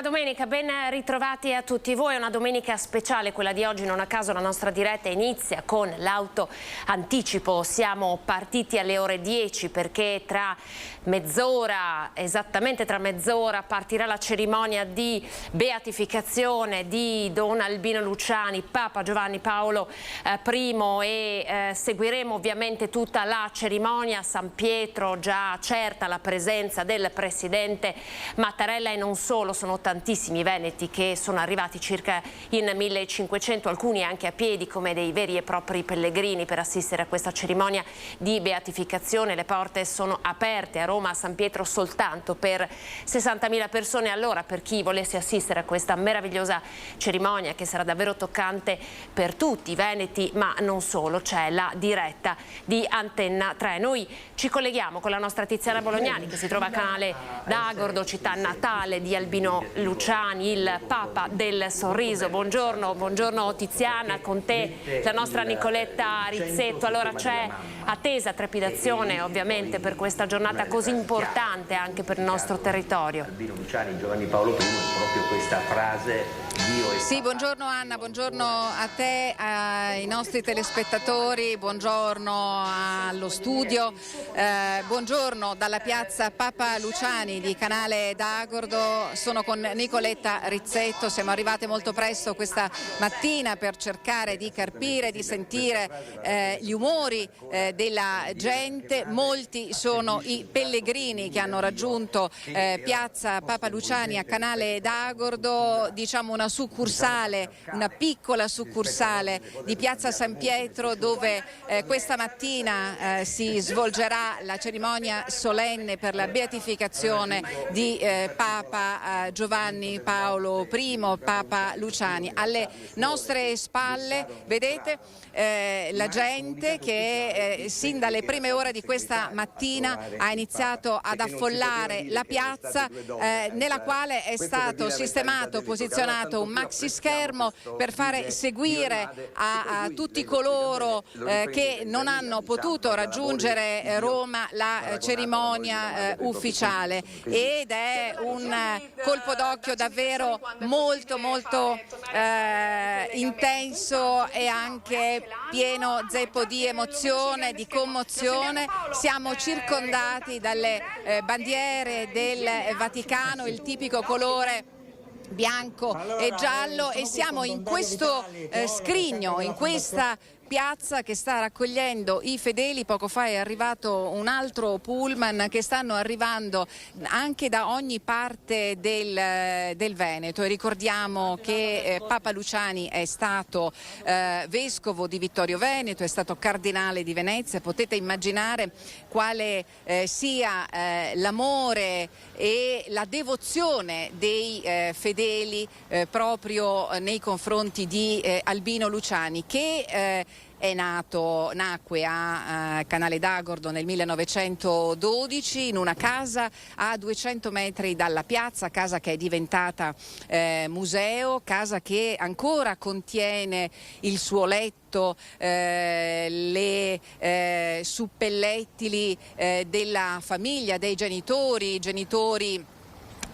domenica, ben ritrovati a tutti voi. È una domenica speciale, quella di oggi. Non a caso la nostra diretta inizia con l'auto anticipo. Siamo partiti alle ore 10 perché tra mezz'ora, esattamente tra mezz'ora, partirà la cerimonia di beatificazione di Don Albino Luciani, Papa Giovanni Paolo I, e seguiremo ovviamente tutta la cerimonia a San Pietro. Già certa la presenza del Presidente Mattarella e non solo, sono tantissimi i veneti che sono arrivati, circa in 1500, alcuni anche a piedi come dei veri e propri pellegrini per assistere a questa cerimonia di beatificazione. Le porte sono aperte a Roma, a San Pietro, soltanto per 60.000 persone. Allora, per chi volesse assistere a questa meravigliosa cerimonia, che sarà davvero toccante per tutti i veneti, ma non solo, c'è la diretta di Antenna 3. Noi ci colleghiamo con la nostra Tiziana Bolognani, che si trova a Canale d'Agordo, città natale di Albino Luciani, il Papa del Sorriso. Buongiorno, buongiorno Tiziana, con te la nostra Nicoletta Rizzetto. Allora, c'è attesa, trepidazione ovviamente per questa giornata così importante anche per il nostro territorio. Albino Luciani, Giovanni Paolo I, proprio questa frase: Dio è... Sì, buongiorno Anna, buongiorno a te, ai nostri telespettatori, buongiorno allo studio, buongiorno dalla piazza Papa Luciani di Canale d'Agordo. Sono con Nicoletta Rizzetto, siamo arrivate molto presto questa mattina per cercare di capire, di sentire gli umori della gente. Molti sono i pellegrini che hanno raggiunto piazza Papa Luciani a Canale d'Agordo, diciamo una succursale, una piccola succursale di piazza San Pietro, dove questa mattina si svolgerà la cerimonia solenne per la beatificazione di Papa Giovanni Paolo I, Papa Luciani. Alle nostre spalle vedete la gente che sin dalle prime ore di questa mattina ha iniziato ad affollare la piazza, nella quale è stato sistemato, posizionato un maxi schermo per fare seguire a tutti coloro che non hanno potuto raggiungere Roma la cerimonia ufficiale, ed è un colpo d'occhio davvero molto intenso e anche pieno zeppo di emozione, di commozione. Siamo circondati dalle bandiere del Vaticano, il tipico colore bianco e giallo, e siamo in questo scrigno, in questa piazza che sta raccogliendo i fedeli. Poco fa è arrivato un altro pullman, che stanno arrivando anche da ogni parte del Veneto, e ricordiamo che Papa Luciani è stato vescovo di Vittorio Veneto, è stato cardinale di Venezia. Potete immaginare quale sia l'amore e la devozione dei proprio nei confronti di Albino Luciani, che nacque a Canale d'Agordo nel 1912 in una casa a 200 metri dalla piazza, casa che è diventata museo, casa che ancora contiene il suo letto, le suppellettili della famiglia, dei genitori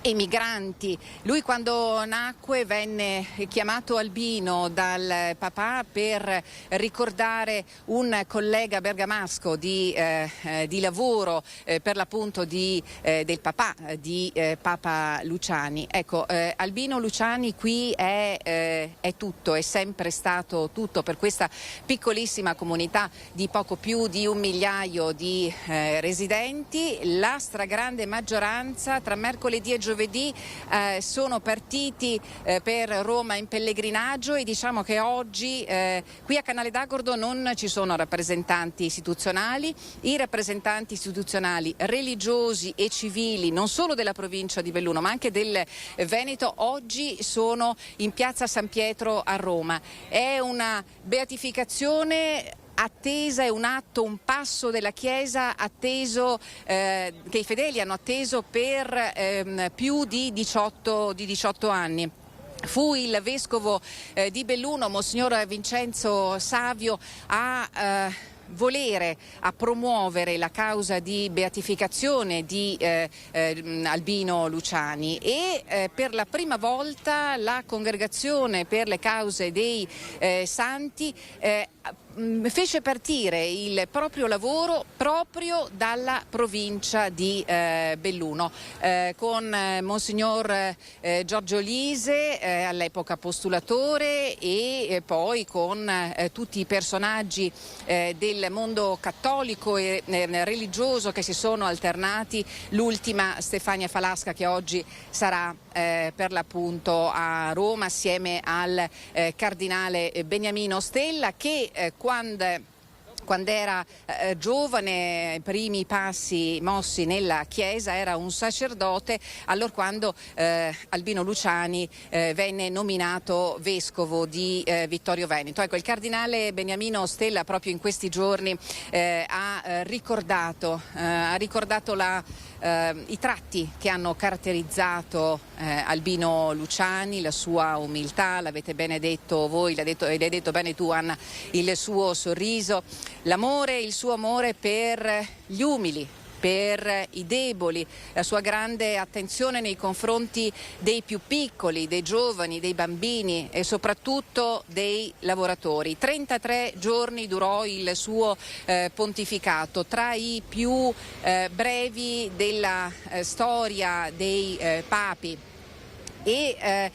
emigranti. Lui, quando nacque, venne chiamato Albino dal papà per ricordare un collega bergamasco di lavoro, per l'appunto del papà di Papa Luciani. Ecco, Albino Luciani qui è tutto, è sempre stato tutto per questa piccolissima comunità di poco più di 1 migliaio di residenti. La stragrande maggioranza tra mercoledì e giovedì sono partiti per Roma in pellegrinaggio, e diciamo che oggi qui a Canale d'Agordo non ci sono rappresentanti istituzionali. I rappresentanti istituzionali religiosi e civili, non solo della provincia di Belluno ma anche del Veneto, oggi sono in piazza San Pietro a Roma. È una beatificazione attesa, è un atto, un passo della Chiesa atteso, che i fedeli hanno atteso per più di 18 anni. Fu il vescovo di Belluno, Monsignor Vincenzo Savio, a volere a promuovere la causa di beatificazione di Albino Luciani e per la prima volta la Congregazione per le cause dei santi fece partire il proprio lavoro proprio dalla provincia di Belluno con Monsignor Giorgio Lise, all'epoca postulatore, e poi con tutti i personaggi del mondo cattolico e religioso che si sono alternati, l'ultima Stefania Falasca, che oggi sarà per l'appunto a Roma assieme al cardinale Beniamino Stella, che quando era giovane, i primi passi mossi nella Chiesa, era un sacerdote, allorquando Albino Luciani venne nominato vescovo di Vittorio Veneto. Ecco, il cardinale Beniamino Stella proprio in questi giorni ha ricordato i tratti che hanno caratterizzato Albino Luciani, la sua umiltà, l'avete bene detto voi, l'hai detto bene tu, Anna, il suo sorriso, l'amore, il suo amore per gli umili, per i deboli, la sua grande attenzione nei confronti dei più piccoli, dei giovani, dei bambini e soprattutto dei lavoratori. 33 giorni durò il suo pontificato, tra i più brevi della storia dei papi. E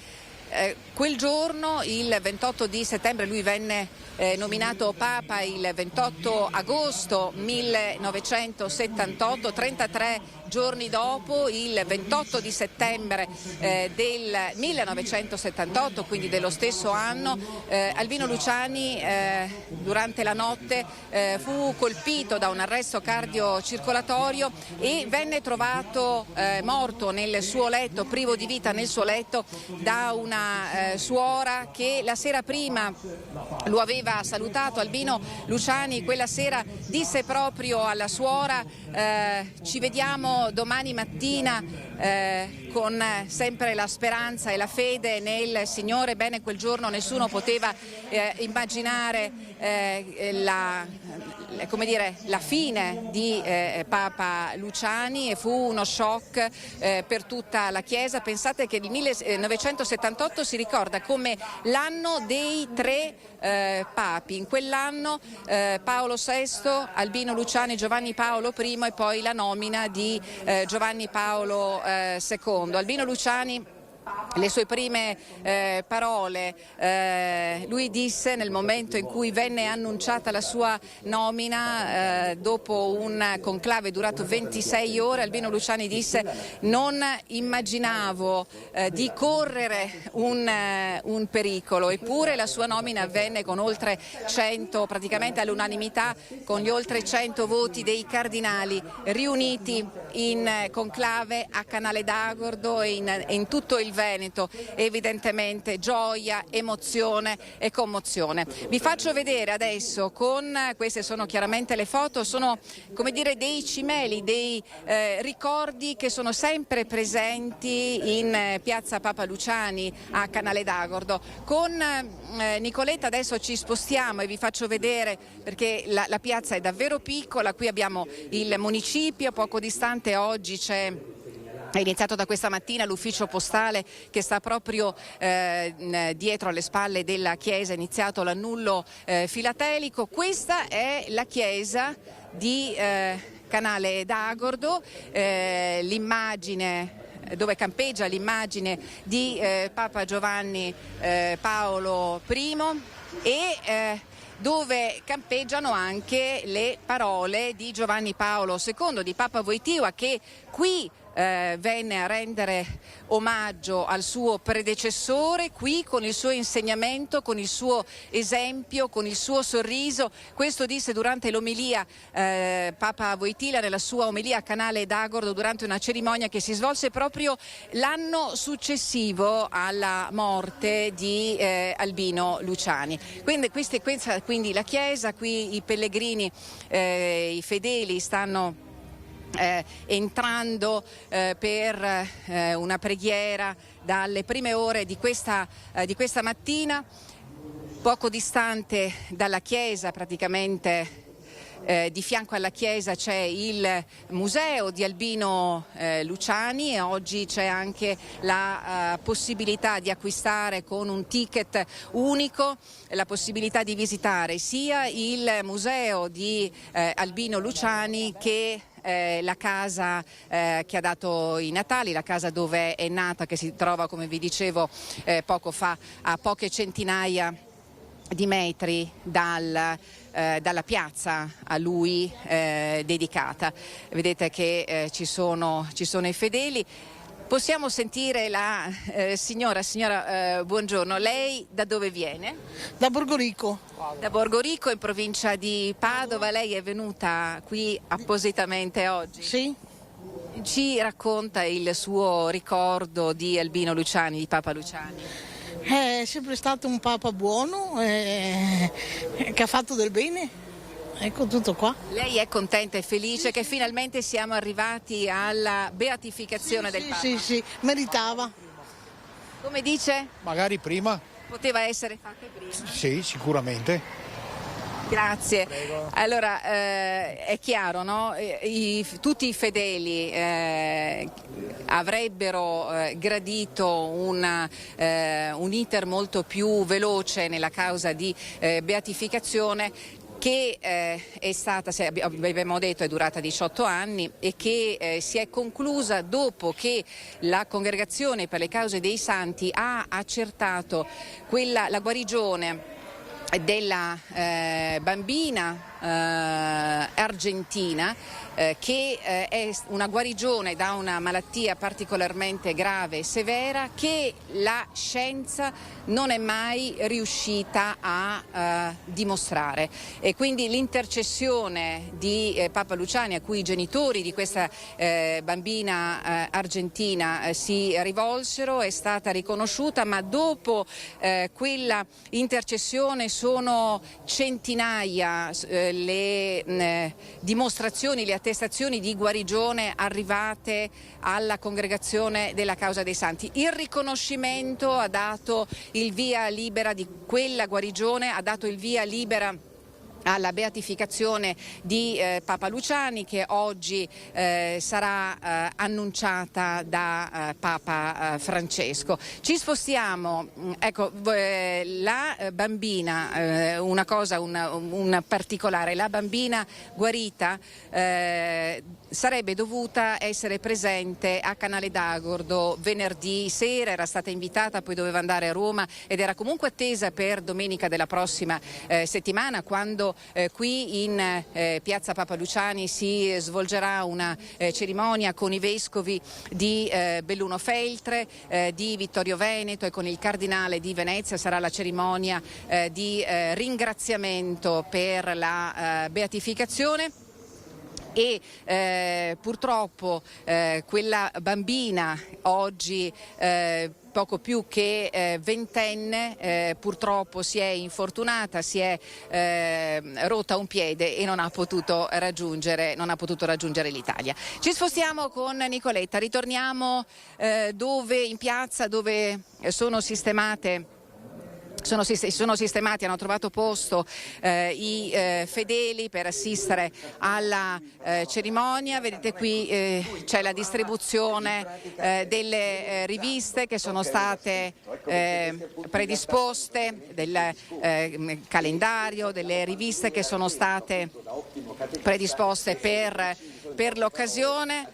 quel giorno, il 28 di settembre, lui venne nominato Papa il 28 agosto 1978, 33 giorni dopo, il 28 di settembre del 1978, quindi dello stesso anno, Albino Luciani durante la notte fu colpito da un arresto cardiocircolatorio e venne trovato morto nel suo letto, privo di vita nel suo letto, da una suora che la sera prima lo aveva salutato. Albino Luciani quella sera disse proprio alla suora: ci vediamo domani mattina, con sempre la speranza e la fede nel Signore. Bene, quel giorno nessuno poteva immaginare la fine di Papa Luciani, e fu uno shock per tutta la Chiesa. Pensate che il 1978 si ricorda come l'anno dei tre papi. In quell'anno Paolo VI, Albino Luciani, Giovanni Paolo I e poi la nomina di Giovanni Paolo II. Albino Luciani, le sue prime parole, lui disse nel momento in cui venne annunciata la sua nomina, dopo un conclave durato 26 ore, Albino Luciani disse: non immaginavo di correre un pericolo, eppure la sua nomina avvenne con oltre 100, praticamente all'unanimità, con gli oltre 100 voti dei cardinali riuniti in conclave a Canale d'Agordo e in tutto il Veneto. Evidentemente gioia, emozione e commozione. Vi faccio vedere adesso, queste sono chiaramente le foto, sono come dire dei cimeli, dei ricordi che sono sempre presenti in piazza Papa Luciani a Canale d'Agordo. Con Nicoletta adesso ci spostiamo e vi faccio vedere, perché la piazza è davvero piccola. Qui abbiamo il municipio, poco distante oggi è iniziato da questa mattina l'ufficio postale che sta proprio dietro alle spalle della chiesa, è iniziato l'annullo filatelico. Questa è la chiesa di Canale d'Agordo, l'immagine dove campeggia l'immagine di Papa Giovanni Paolo I e dove campeggiano anche le parole di Giovanni Paolo II, di Papa Wojtyła, che qui venne a rendere omaggio al suo predecessore, qui con il suo insegnamento, con il suo esempio, con il suo sorriso. Questo disse durante l'omelia Papa Wojtyła nella sua omelia a Canale d'Agordo durante una cerimonia che si svolse proprio l'anno successivo alla morte di Albino Luciani. Quindi la chiesa, qui i pellegrini, i fedeli stanno entrando per una preghiera dalle prime ore di questa mattina. Poco distante dalla chiesa, praticamente di fianco alla chiesa c'è il museo di Albino Luciani e oggi c'è anche la possibilità di acquistare con un ticket unico la possibilità di visitare sia il museo di Albino Luciani che la casa che ha dato i natali, la casa dove è nata, che si trova, come vi dicevo poco fa, a poche centinaia di metri dalla piazza a lui dedicata. Vedete che ci sono i fedeli. Possiamo sentire la signora, buongiorno, lei da dove viene? Da Borgorico. Da Borgorico, in provincia di Padova. Lei è venuta qui appositamente oggi? Sì. Ci racconta il suo ricordo di Albino Luciani, di Papa Luciani. È sempre stato un papa buono che ha fatto del bene. Ecco, tutto qua. Lei è contenta e felice che finalmente siamo arrivati alla beatificazione del Papa? Sì, meritava. Come dice? Magari prima? Poteva essere fatta prima? Sì, sicuramente. Grazie. Prego. Allora, è chiaro, no? Tutti i fedeli avrebbero gradito un iter molto più veloce nella causa di beatificazione, che è stata, abbiamo detto, è durata 18 anni e che si è conclusa dopo che la Congregazione per le Cause dei Santi ha accertato la guarigione della bambina argentina, che è una guarigione da una malattia particolarmente grave e severa che la scienza non è mai riuscita a dimostrare, e quindi l'intercessione di Papa Luciani, a cui i genitori di questa bambina argentina si rivolsero, è stata riconosciuta, ma dopo quella intercessione sono centinaia le dimostrazioni, le attestazioni di guarigione arrivate alla Congregazione della Causa dei Santi. Il riconoscimento ha dato il via libera di quella guarigione, ha dato il via libera alla beatificazione di Papa Luciani, che oggi sarà annunciata da Papa Francesco. Ci spostiamo, ecco, la bambina, una cosa, un particolare, la bambina guarita sarebbe dovuta essere presente a Canale d'Agordo venerdì sera, era stata invitata, poi doveva andare a Roma ed era comunque attesa per domenica della prossima settimana, quando qui in piazza Papa Luciani si svolgerà una cerimonia con i vescovi di Belluno Feltre, di Vittorio Veneto, e con il cardinale di Venezia sarà la cerimonia di ringraziamento per la beatificazione. E purtroppo quella bambina oggi poco più che ventenne purtroppo si è infortunata, si è rotta un piede e non ha potuto raggiungere l'Italia. Ci spostiamo con Nicoletta, ritorniamo in piazza dove sono sistemati, hanno trovato posto i fedeli per assistere alla cerimonia. Vedete qui c'è la distribuzione delle riviste che sono state predisposte, del calendario, delle riviste che sono state predisposte per l'occasione,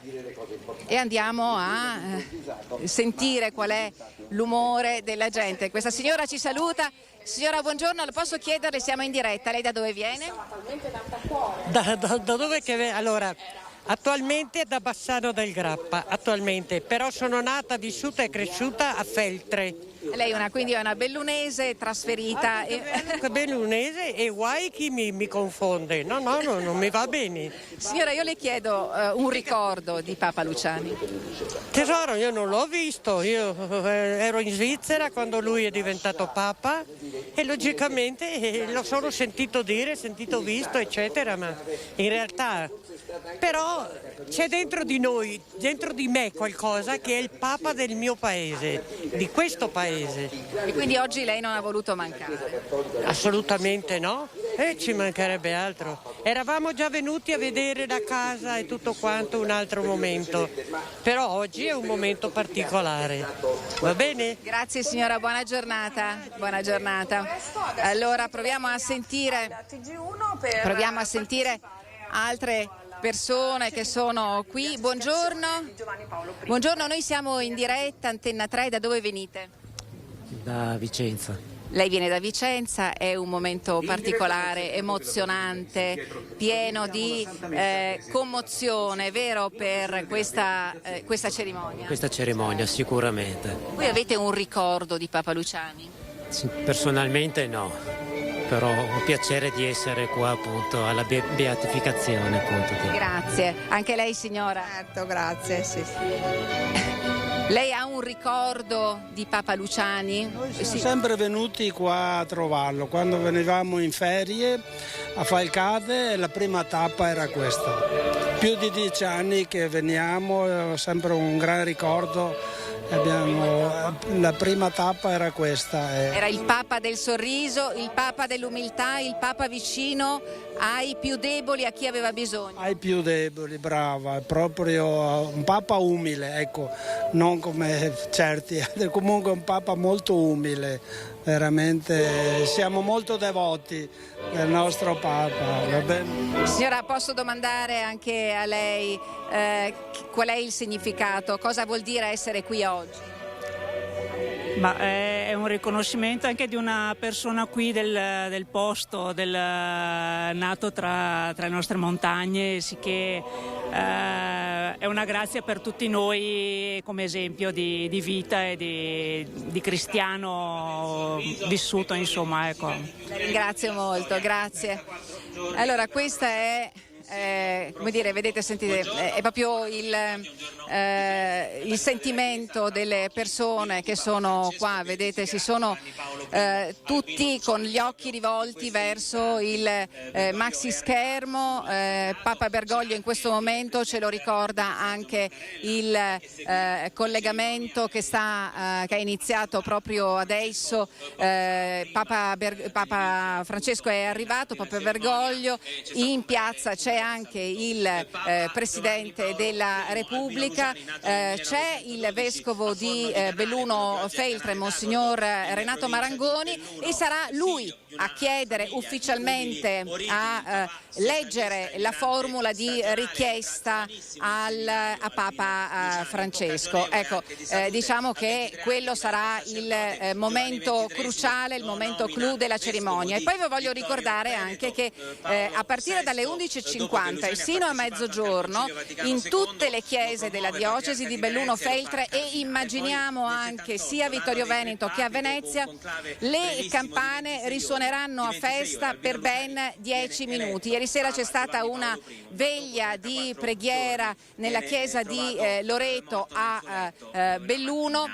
e andiamo a sentire qual è l'umore della gente. Questa signora ci saluta. Signora, buongiorno, le posso chiederle, siamo in diretta, lei da dove viene? Da dove che viene? Allora, attualmente da Bassano del Grappa, però sono nata, vissuta e cresciuta a Feltre. Lei quindi è una bellunese trasferita. Bellunese, e guai chi mi confonde, no, non mi va bene. Signora, io le chiedo un ricordo di Papa Luciani. Tesoro, io non l'ho visto, io ero in Svizzera quando lui è diventato Papa e logicamente lo sono sentito dire, sentito visto, eccetera, ma in realtà però c'è dentro di noi, dentro di me qualcosa che è il Papa del mio paese, di questo paese. E quindi oggi lei non ha voluto mancare? Assolutamente no, Ci mancherebbe altro. Eravamo già venuti a vedere la casa e tutto quanto un altro momento, però oggi è un momento particolare. Va bene? Grazie signora, buona giornata. Buona giornata. Allora proviamo a sentire altre persone che sono qui. Buongiorno. Buongiorno, noi siamo in diretta, Antenna 3, da dove venite? Da Vicenza. Lei viene da Vicenza, è un momento particolare, emozionante, pieno di commozione, vero, per questa cerimonia? Questa cerimonia sicuramente. Voi avete un ricordo di Papa Luciani? Personalmente no, però ho piacere di essere qua appunto alla beatificazione. Appunto. Grazie. Anche lei signora? Certo, grazie. Sì. Lei ha un ricordo di Papa Luciani? Noi siamo sempre venuti qua a trovarlo, quando venivamo in ferie a Falcade la prima tappa era questa. Più di 10 anni che veniamo, sempre un gran ricordo. La prima tappa era questa. Era il Papa del sorriso, il Papa dell'umiltà, il Papa vicino ai più deboli, a chi aveva bisogno. Ai più deboli, brava, è proprio un Papa umile, ecco, non come certi, comunque un Papa molto umile, veramente siamo molto devoti del nostro Papa. Va bene? Signora, posso domandare anche a lei qual è il significato, cosa vuol dire essere qui oggi? Ma è un riconoscimento anche di una persona qui del posto, nato tra le nostre montagne, sicché è una grazia per tutti noi come esempio di vita e di cristiano vissuto, insomma, ecco. La ringrazio molto, grazie. Allora, questa è come dire, vedete, sentite, è proprio il sentimento delle persone che sono qua, vedete, si sono tutti con gli occhi rivolti verso il maxi schermo. Papa Bergoglio in questo momento ce lo ricorda anche il collegamento che ha iniziato proprio adesso. Papa Francesco è arrivato, Papa Bergoglio, in piazza c'è anche il Presidente della Repubblica, c'è il Vescovo di Belluno Feltre, Monsignor Renato Marangoni, e sarà lui a chiedere ufficialmente, a leggere la formula di richiesta a Papa Francesco. Ecco, diciamo che quello sarà il momento cruciale, il momento clou della cerimonia. E poi vi voglio ricordare anche che a partire dalle 11:50 e sino a mezzogiorno in tutte le chiese della diocesi di Belluno Feltre, e immaginiamo anche sia a Vittorio Veneto che a Venezia, le campane risuoneranno a festa per ben 10 minuti. Ieri sera c'è stata una veglia di preghiera nella chiesa di Loreto a Belluno,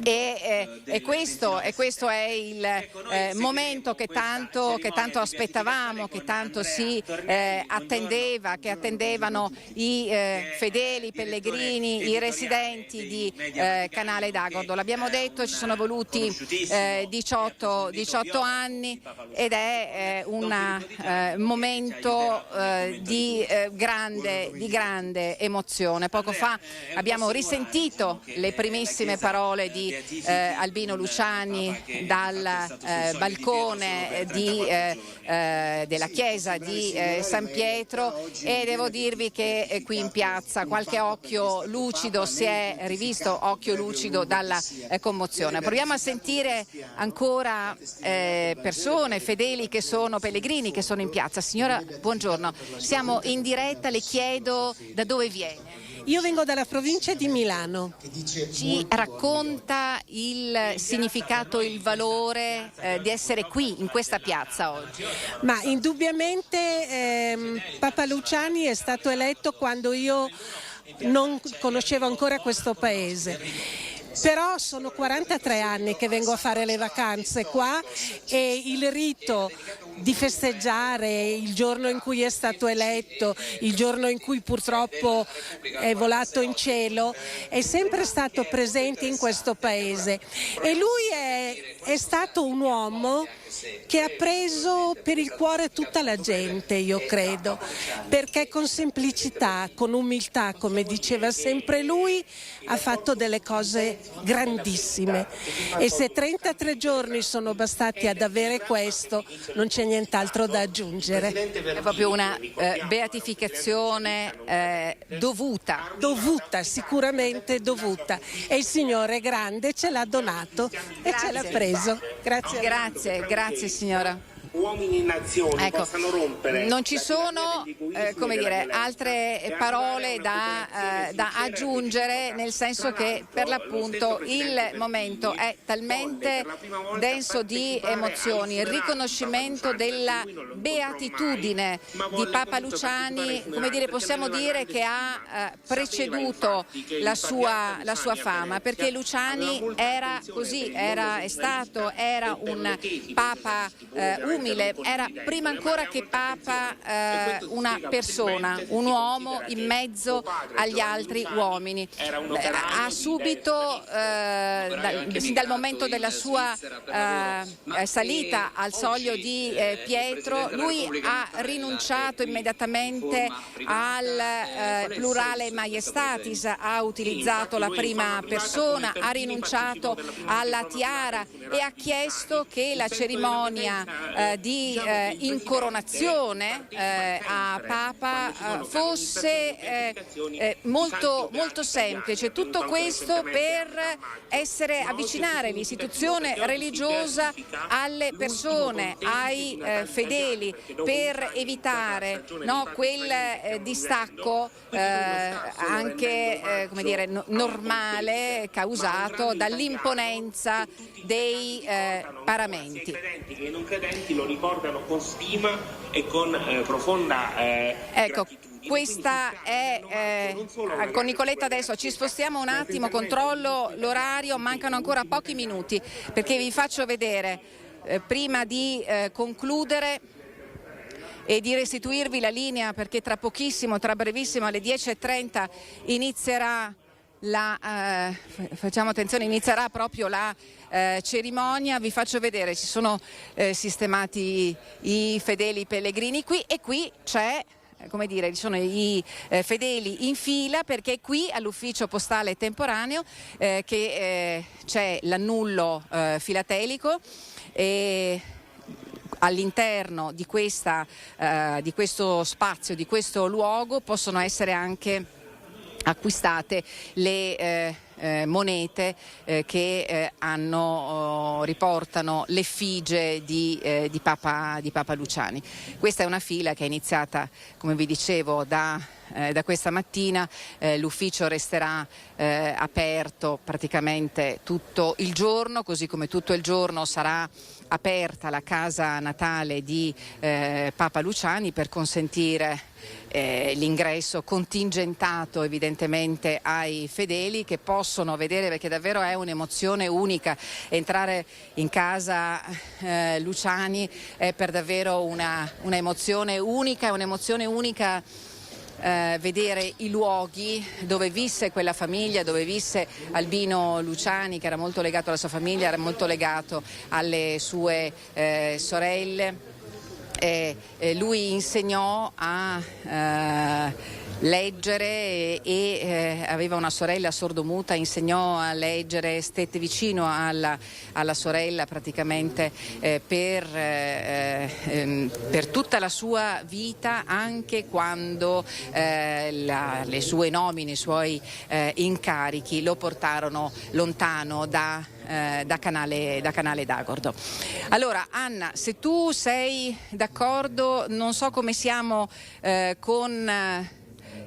e questo è il momento che tanto aspettavamo, che tanto si attendeva, che attendevano i fedeli, i pellegrini, i residenti di Canale d'Agordo. L'abbiamo detto, ci sono voluti 18 anni, ed è un momento di grande emozione. Poco fa abbiamo risentito le primissime parole di Albino Luciani dal balcone della chiesa di San Pietro, e devo dirvi che qui in piazza qualche occhio lucido si è rivisto, occhio lucido dalla commozione. Proviamo a sentire ancora persone, fedeli che sono pellegrini, che sono in piazza. Signora, buongiorno, siamo in diretta, le chiedo da dove viene. Io vengo dalla provincia di Milano. Ci racconta il significato, il valore di essere qui in questa piazza oggi? Ma indubbiamente Papa Luciani è stato eletto quando io non conoscevo ancora questo paese. Però sono 43 anni che vengo a fare le vacanze qua, e il rito di festeggiare il giorno in cui è stato eletto, il giorno in cui purtroppo è volato in cielo, è sempre stato presente in questo paese, e lui è è stato un uomo che ha preso per il cuore tutta la gente, io credo, perché con semplicità, con umiltà, come diceva sempre lui, ha fatto delle cose grandissime. E se 33 giorni sono bastati ad avere questo, non c'è nient'altro da aggiungere. È proprio una beatificazione dovuta. Dovuta, sicuramente dovuta. E il Signore grande ce l'ha donato e ce l'ha preso. Grazie signora. Uomini in azione possano rompere. Non ci sono altre parole da aggiungere, nel senso che per l'appunto il momento è talmente denso di emozioni. Il riconoscimento della beatitudine di Papa Luciani, possiamo dire che ha preceduto la sua fama, perché Luciani era così, era un Papa umile, era prima ancora che Papa una persona, un uomo in mezzo agli altri uomini. Ha subito, sin dal momento della sua salita al soglio di Pietro, lui ha rinunciato immediatamente al plurale maiestatis, ha utilizzato la prima persona, ha rinunciato alla tiara e ha chiesto che la cerimonia di incoronazione a Papa fosse molto, molto semplice. Tutto questo per avvicinare l'istituzione religiosa alle persone, ai fedeli, per evitare quel distacco anche normale causato dall'imponenza dei paramenti. I non credenti lo ricordano con stima e con profonda gratitudine. Questa è con Nicoletta adesso ci spostiamo un attimo, controllo l'orario, mancano ancora pochi minuti perché vi faccio vedere prima di concludere e di restituirvi la linea, perché tra brevissimo alle 10:30 inizierà facciamo attenzione, inizierà proprio la cerimonia. Vi faccio vedere, ci sono sistemati i fedeli pellegrini qui e qui c'è, ci sono i fedeli in fila, perché qui all'ufficio postale temporaneo che c'è l'annullo filatelico e all'interno di questo spazio, di questo luogo possono essere anche acquistate le monete che riportano l'effigie di Papa Luciani. Questa è una fila che è iniziata, come vi dicevo, da questa mattina. L'ufficio resterà aperto praticamente tutto il giorno, così come tutto il giorno sarà aperta la casa natale di Papa Luciani per consentire l'ingresso contingentato evidentemente ai fedeli che possono vedere, perché davvero è un'emozione unica. Entrare in casa Luciani è per davvero una emozione unica, vedere i luoghi dove visse quella famiglia, dove visse Albino Luciani, che era molto legato alla sua famiglia, era molto legato alle sue sorelle. Lui insegnò a leggere e aveva una sorella sordomuta, insegnò a leggere, stette vicino alla sorella praticamente per tutta la sua vita, anche quando le sue nomine, i suoi incarichi lo portarono lontano da Canale d'Agordo. Allora Anna, se tu sei d'accordo, non so come siamo con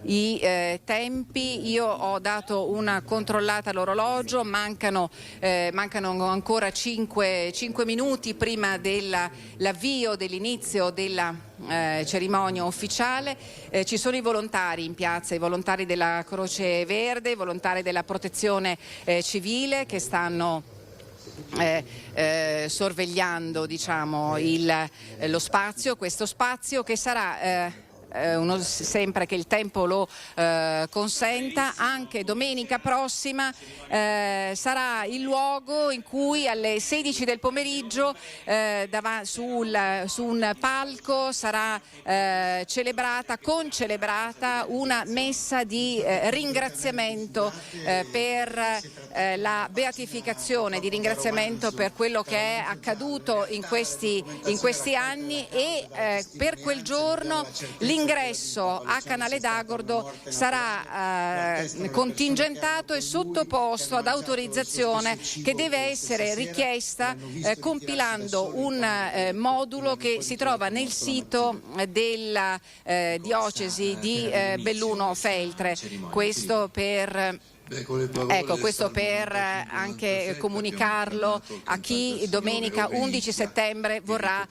i tempi, io ho dato una controllata all'orologio, mancano ancora 5 minuti prima dell'avvio, dell'inizio della cerimonia ufficiale. Ci sono i volontari in piazza, i volontari della Croce Verde, i volontari della Protezione Civile che stanno sorvegliando lo spazio, questo spazio che sarà sempre che il tempo lo consenta, anche domenica prossima sarà il luogo in cui alle 16 del pomeriggio su un palco sarà concelebrata una messa di ringraziamento per la beatificazione, di ringraziamento per quello che è accaduto in questi anni, e per quel giorno l'ingresso a Canale d'Agordo sarà contingentato e sottoposto ad autorizzazione che deve essere richiesta compilando un modulo che si trova nel sito della diocesi di Belluno Feltre. Questo per anche comunicarlo a chi domenica 11 settembre vorrà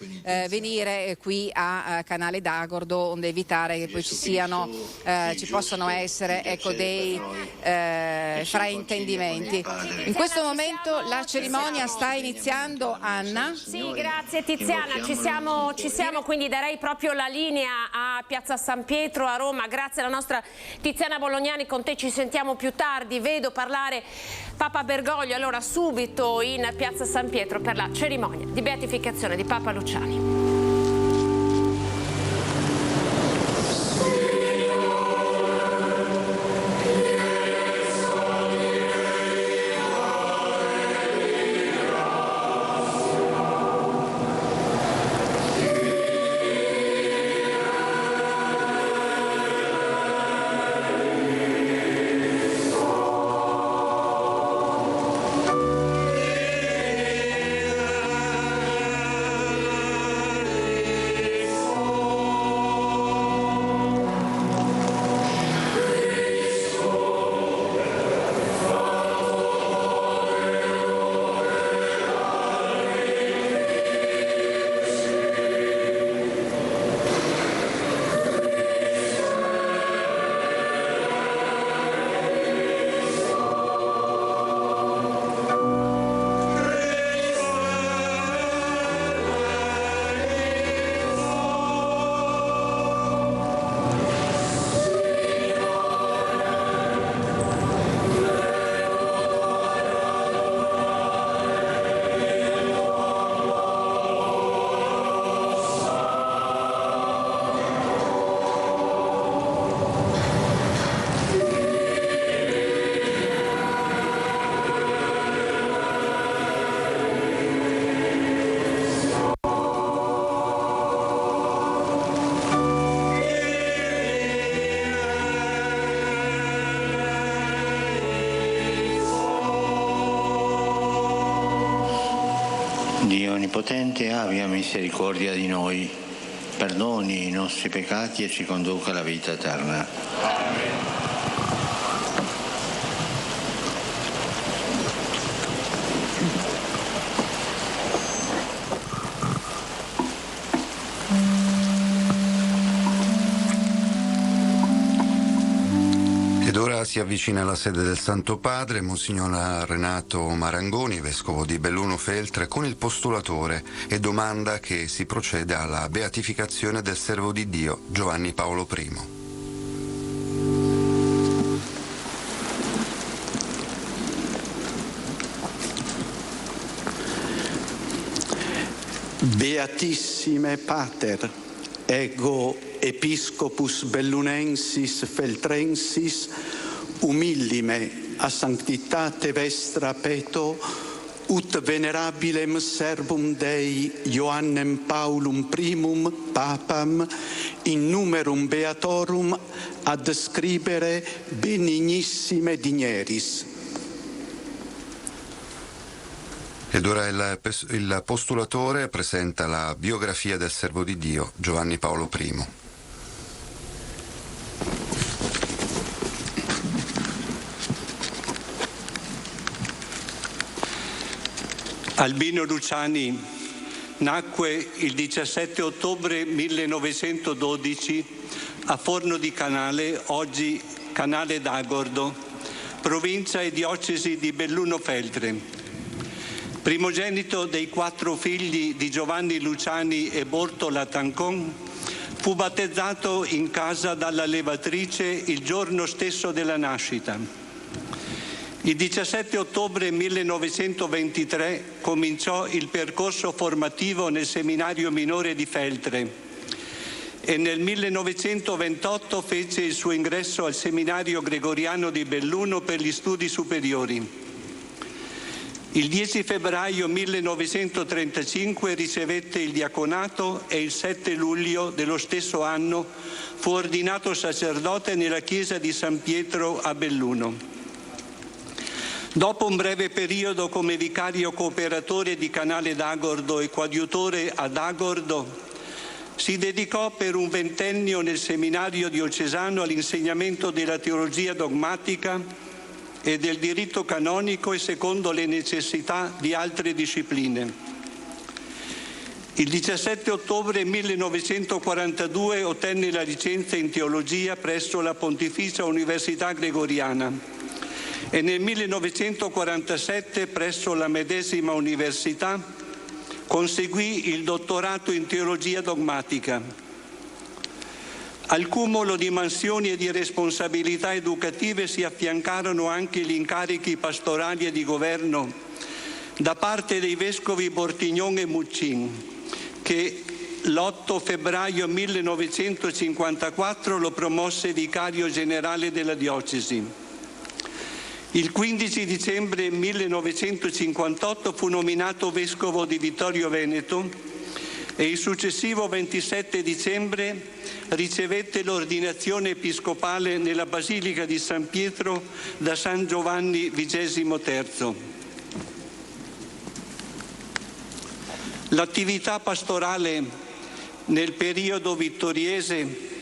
venire qui a Canale d'Agordo, onde evitare che poi ci possano essere dei fraintendimenti. In questo momento la cerimonia sta iniziando, Anna. Sì, grazie Tiziana, ci siamo, quindi darei proprio la linea a Piazza San Pietro a Roma. Grazie alla nostra Tiziana Bolognani, con te ci sentiamo più tardi. Vedo parlare Papa Bergoglio, allora subito in Piazza San Pietro per la cerimonia di beatificazione di Papa Luciani. Dio Onnipotente, abbia misericordia di noi, perdoni i nostri peccati e ci conduca alla vita eterna. Amen. Ed ora si avvicina alla sede del Santo Padre, Monsignor Renato Marangoni, vescovo di Belluno Feltre, con il postulatore e domanda che si proceda alla beatificazione del servo di Dio Giovanni Paolo I. Beatissime Pater, ego Episcopus Bellunensis Feltrensis, humillime a sanctitate vestra peto, ut venerabilem servum Dei Ioannem Paulum primum Papam in numerum beatorum ad scribere benignissime digneris. Ed ora il postulatore presenta la biografia del servo di Dio Giovanni Paolo I. Albino Luciani nacque il 17 ottobre 1912 a Forno di Canale, oggi Canale d'Agordo, provincia e diocesi di Belluno Feltre. Primogenito dei 4 figli di Giovanni Luciani e Bortola Tancon, Fu battezzato in casa dalla levatrice il giorno stesso della nascita. Il 17 ottobre 1923 cominciò il percorso formativo nel seminario minore di Feltre e nel 1928 fece il suo ingresso al seminario gregoriano di Belluno per gli studi superiori. Il 10 febbraio 1935 ricevette il diaconato e il 7 luglio dello stesso anno fu ordinato sacerdote nella chiesa di San Pietro a Belluno. Dopo un breve periodo come vicario cooperatore di Canale d'Agordo e coadiutore ad Agordo, si dedicò per un ventennio nel seminario diocesano all'insegnamento della teologia dogmatica e del diritto canonico e secondo le necessità di altre discipline. Il 17 ottobre 1942 ottenne la licenza in teologia presso la Pontificia Università Gregoriana e nel 1947 presso la medesima università conseguì il dottorato in teologia dogmatica. Al cumulo di mansioni e di responsabilità educative si affiancarono anche gli incarichi pastorali e di governo da parte dei vescovi Bortignon e Muccin, che l'8 febbraio 1954 lo promosse vicario generale della diocesi. Il 15 dicembre 1958 fu nominato vescovo di Vittorio Veneto e il successivo 27 dicembre ricevette l'ordinazione episcopale nella Basilica di San Pietro da San Giovanni XXIII. L'attività pastorale nel periodo vittoriese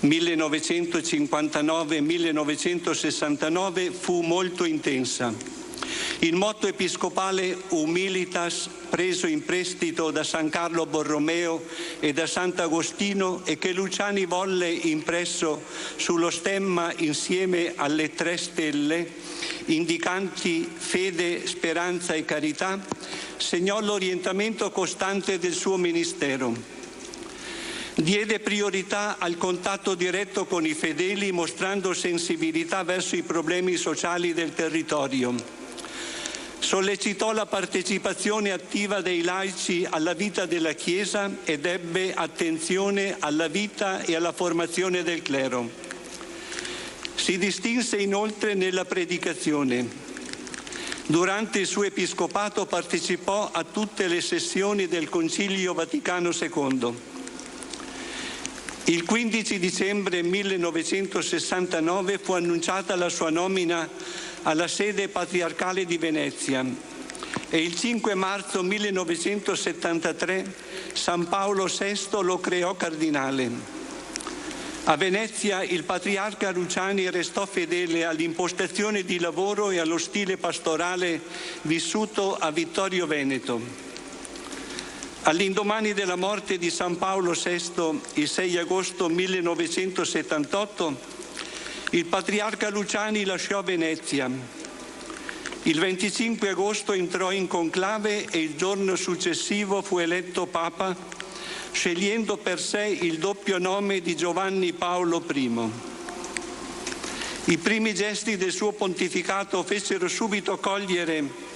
1959-1969 fu molto intensa. Il motto episcopale Humilitas, preso in prestito da San Carlo Borromeo e da Sant'Agostino e che Luciani volle impresso sullo stemma insieme alle 3 stelle, indicanti fede, speranza e carità, segnò l'orientamento costante del suo ministero. Diede priorità al contatto diretto con i fedeli, mostrando sensibilità verso i problemi sociali del territorio. Sollecitò la partecipazione attiva dei laici alla vita della Chiesa ed ebbe attenzione alla vita e alla formazione del clero. Si distinse inoltre nella predicazione. Durante il suo episcopato partecipò a tutte le sessioni del Concilio Vaticano II. Il 15 dicembre 1969 fu annunciata la sua nomina alla sede patriarcale di Venezia e il 5 marzo 1973 San Paolo VI lo creò cardinale. A Venezia il patriarca Luciani restò fedele all'impostazione di lavoro e allo stile pastorale vissuto a Vittorio Veneto. All'indomani della morte di San Paolo VI, il 6 agosto 1978, il patriarca Luciani lasciò Venezia. Il 25 agosto entrò in conclave e il giorno successivo fu eletto Papa, scegliendo per sé il doppio nome di Giovanni Paolo I. I primi gesti del suo pontificato fecero subito cogliere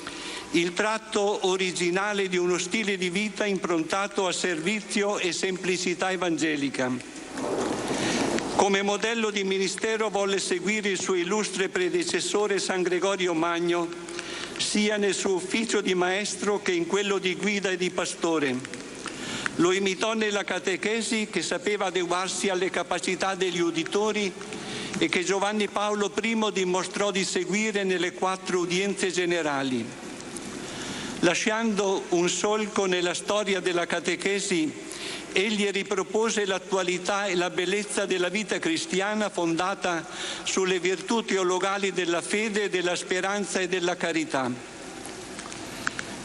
il tratto originale di uno stile di vita improntato a servizio e semplicità evangelica. Come modello di ministero volle seguire il suo illustre predecessore San Gregorio Magno, sia nel suo ufficio di maestro che in quello di guida e di pastore. Lo imitò nella catechesi, che sapeva adeguarsi alle capacità degli uditori e che Giovanni Paolo I dimostrò di seguire nelle 4 udienze generali. Lasciando un solco nella storia della catechesi, egli ripropose l'attualità e la bellezza della vita cristiana fondata sulle virtù teologali della fede, della speranza e della carità.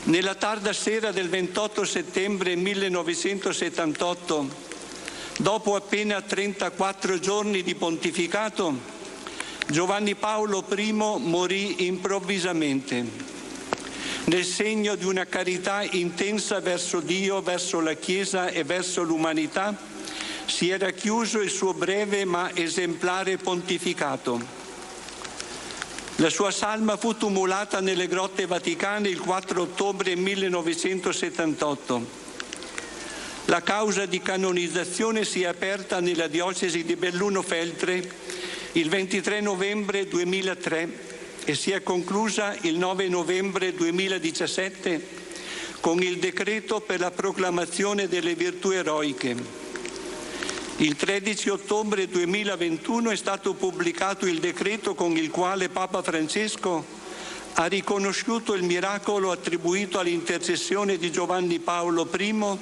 Nella tarda sera del 28 settembre 1978, dopo appena 34 giorni di pontificato, Giovanni Paolo I morì improvvisamente. nel segno di una carità intensa verso Dio, verso la Chiesa e verso l'umanità, si era chiuso il suo breve ma esemplare pontificato. La sua salma fu tumulata nelle grotte vaticane il 4 ottobre 1978. La causa di canonizzazione si è aperta nella diocesi di Belluno-Feltre il 23 novembre 2003 e si è conclusa il 9 novembre 2017 con il decreto per la proclamazione delle virtù eroiche. Il 13 ottobre 2021 è stato pubblicato il decreto con il quale Papa Francesco ha riconosciuto il miracolo attribuito all'intercessione di Giovanni Paolo I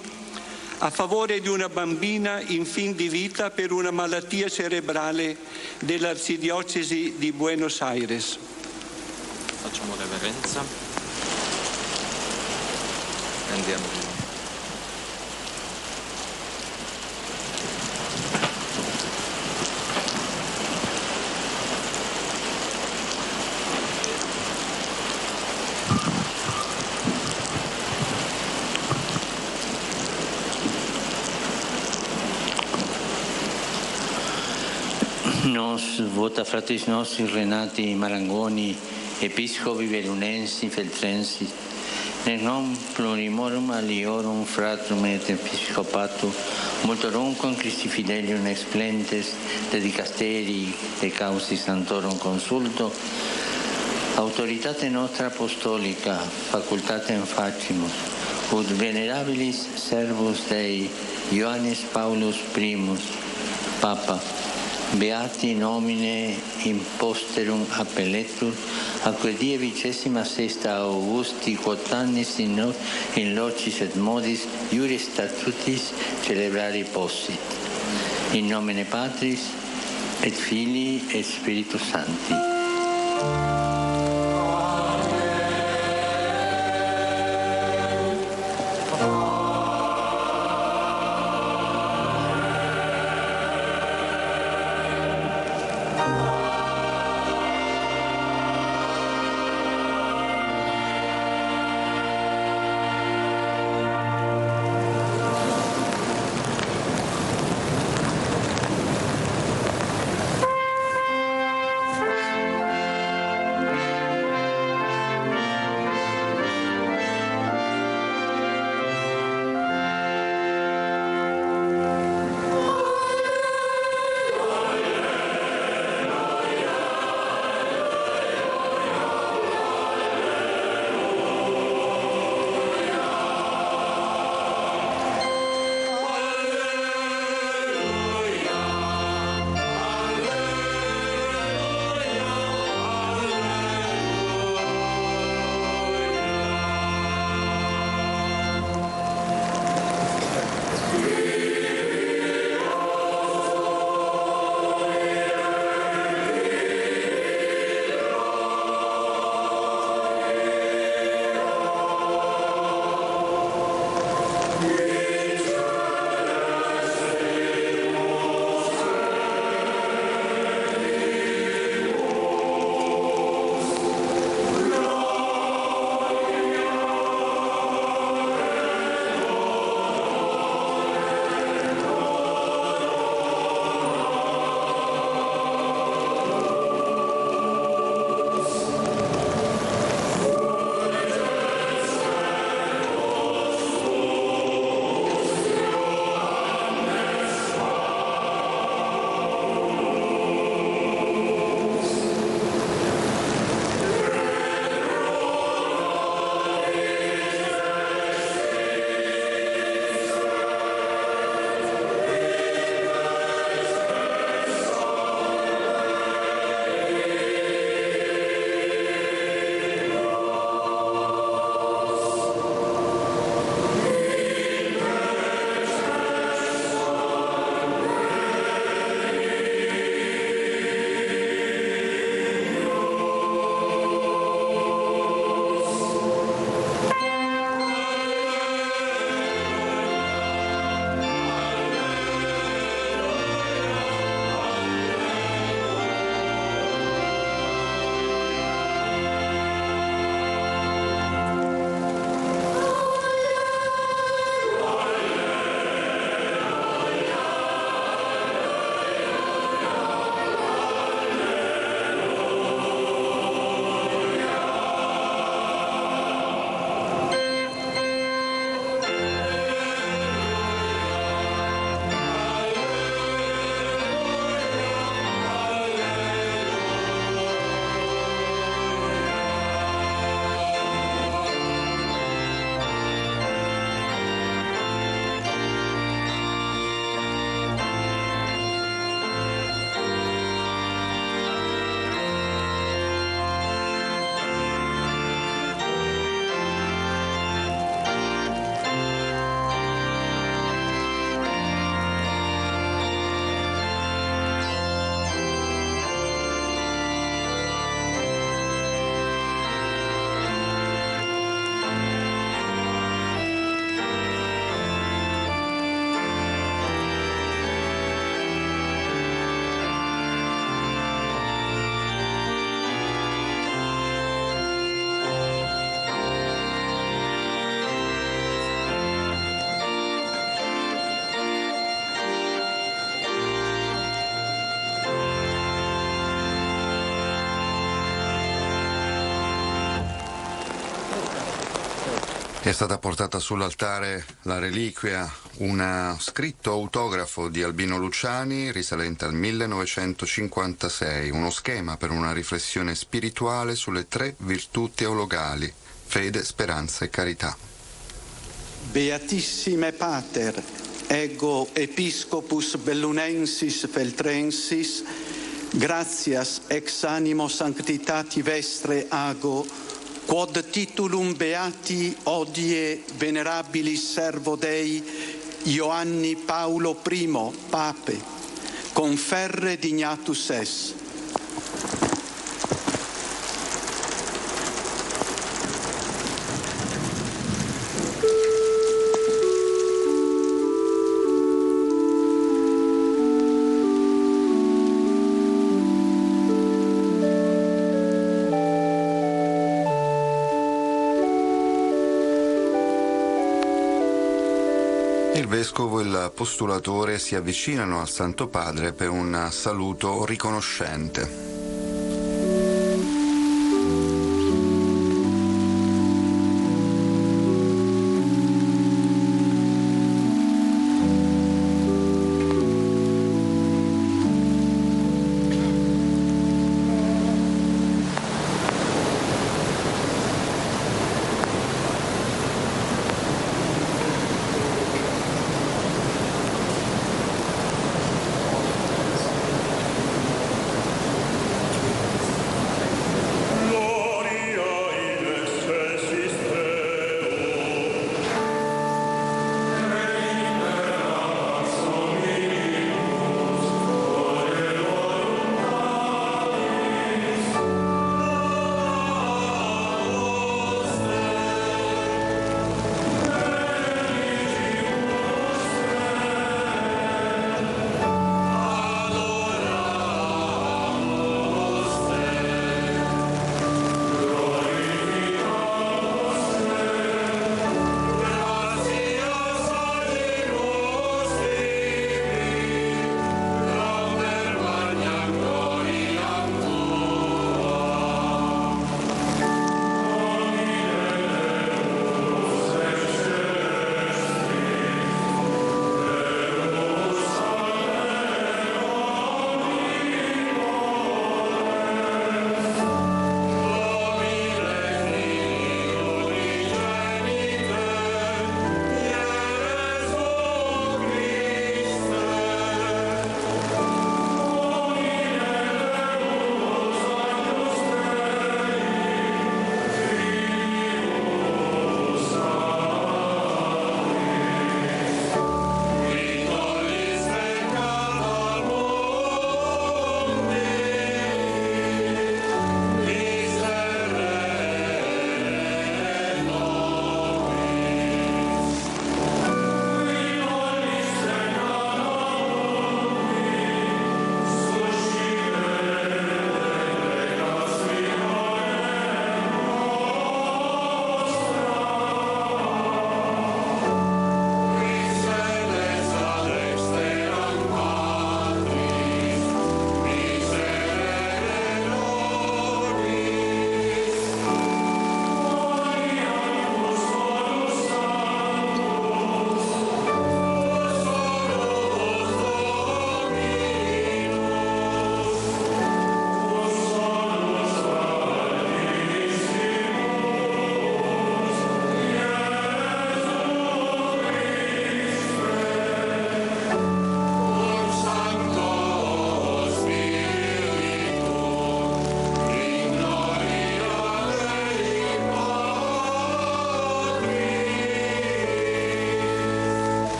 a favore di una bambina in fin di vita per una malattia cerebrale dell'Arcidiocesi di Buenos Aires. Facciamo reverenza. Andiamo. Nos vota fratres nostri Renati Marangoni, Episcopi Bellunensi, Feltrensi, nel nom plurimorum aliorum fratrum et episcopatum, multorum con Christi fidelium explentes, de dicasteri e causi santorum consulto, autoritate nostra apostolica, facultatem facimus, ut venerabilis servus Dei, Ioannis Paulus I, Papa, Beati nomine imposterum appelletur, acque die 26 Augusti quotannis in locis et modis iuris statutis celebrari possit. In nomine Patris et Filii et Spiritus Sancti. È stata portata sull'altare la reliquia, un scritto autografo di Albino Luciani risalente al 1956, uno schema per una riflessione spirituale sulle 3 virtù teologali, fede, speranza e carità. Beatissime Pater, ego episcopus bellunensis feltrensis, gratias ex animo sanctitati vestre ago, quod titulum beati hodie venerabilis servo Dei Ioanni Paulo I, Pape, conferre dignatus es. Il vescovo e il postulatore si avvicinano al Santo Padre per un saluto riconoscente.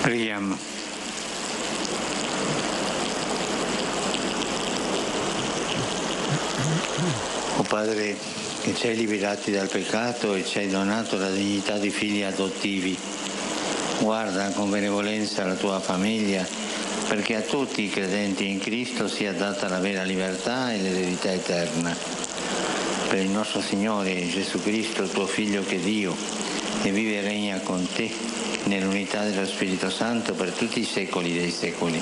Preghiamo. O Padre, che ci hai liberati dal peccato e ci hai donato la dignità di figli adottivi, guarda con benevolenza la tua famiglia, perché a tutti i credenti in Cristo sia data la vera libertà e l'eredità eterna. per il nostro Signore Gesù Cristo, tuo Figlio che è Dio, e vive e regna con te nell'unità dello Spirito Santo per tutti i secoli dei secoli.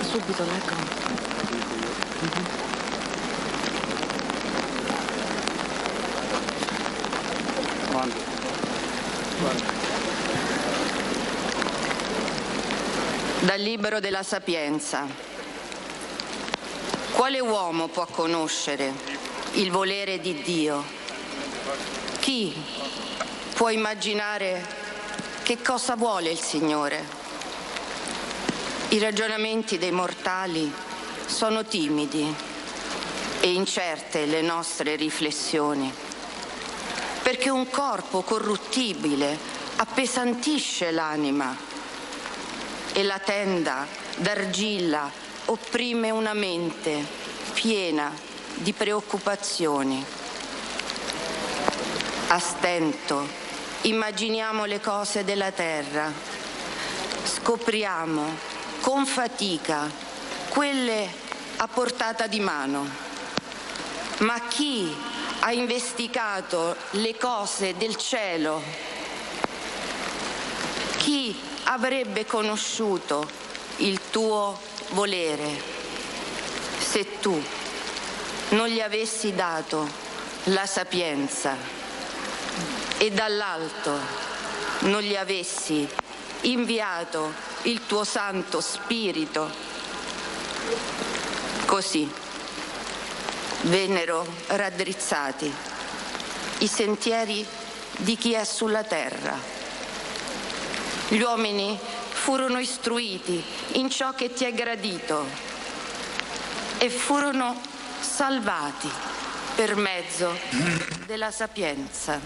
Subito leggo. Dal libro della Sapienza. Quale uomo può conoscere il volere di Dio? Chi può immaginare che cosa vuole il Signore? I ragionamenti dei mortali sono timidi e incerte le nostre riflessioni, perché un corpo corruttibile appesantisce l'anima e la tenda d'argilla opprime una mente piena di preoccupazioni. A stento immaginiamo le cose della terra, scopriamo con fatica quelle a portata di mano. Ma chi ha investigato le cose del cielo? Chi avrebbe conosciuto il tuo volere se tu non gli avessi dato la sapienza e dall'alto non gli avessi inviato il tuo Santo Spirito? Così vennero raddrizzati i sentieri di chi è sulla terra. Gli uomini furono istruiti in ciò che ti è gradito e furono salvati per mezzo della sapienza.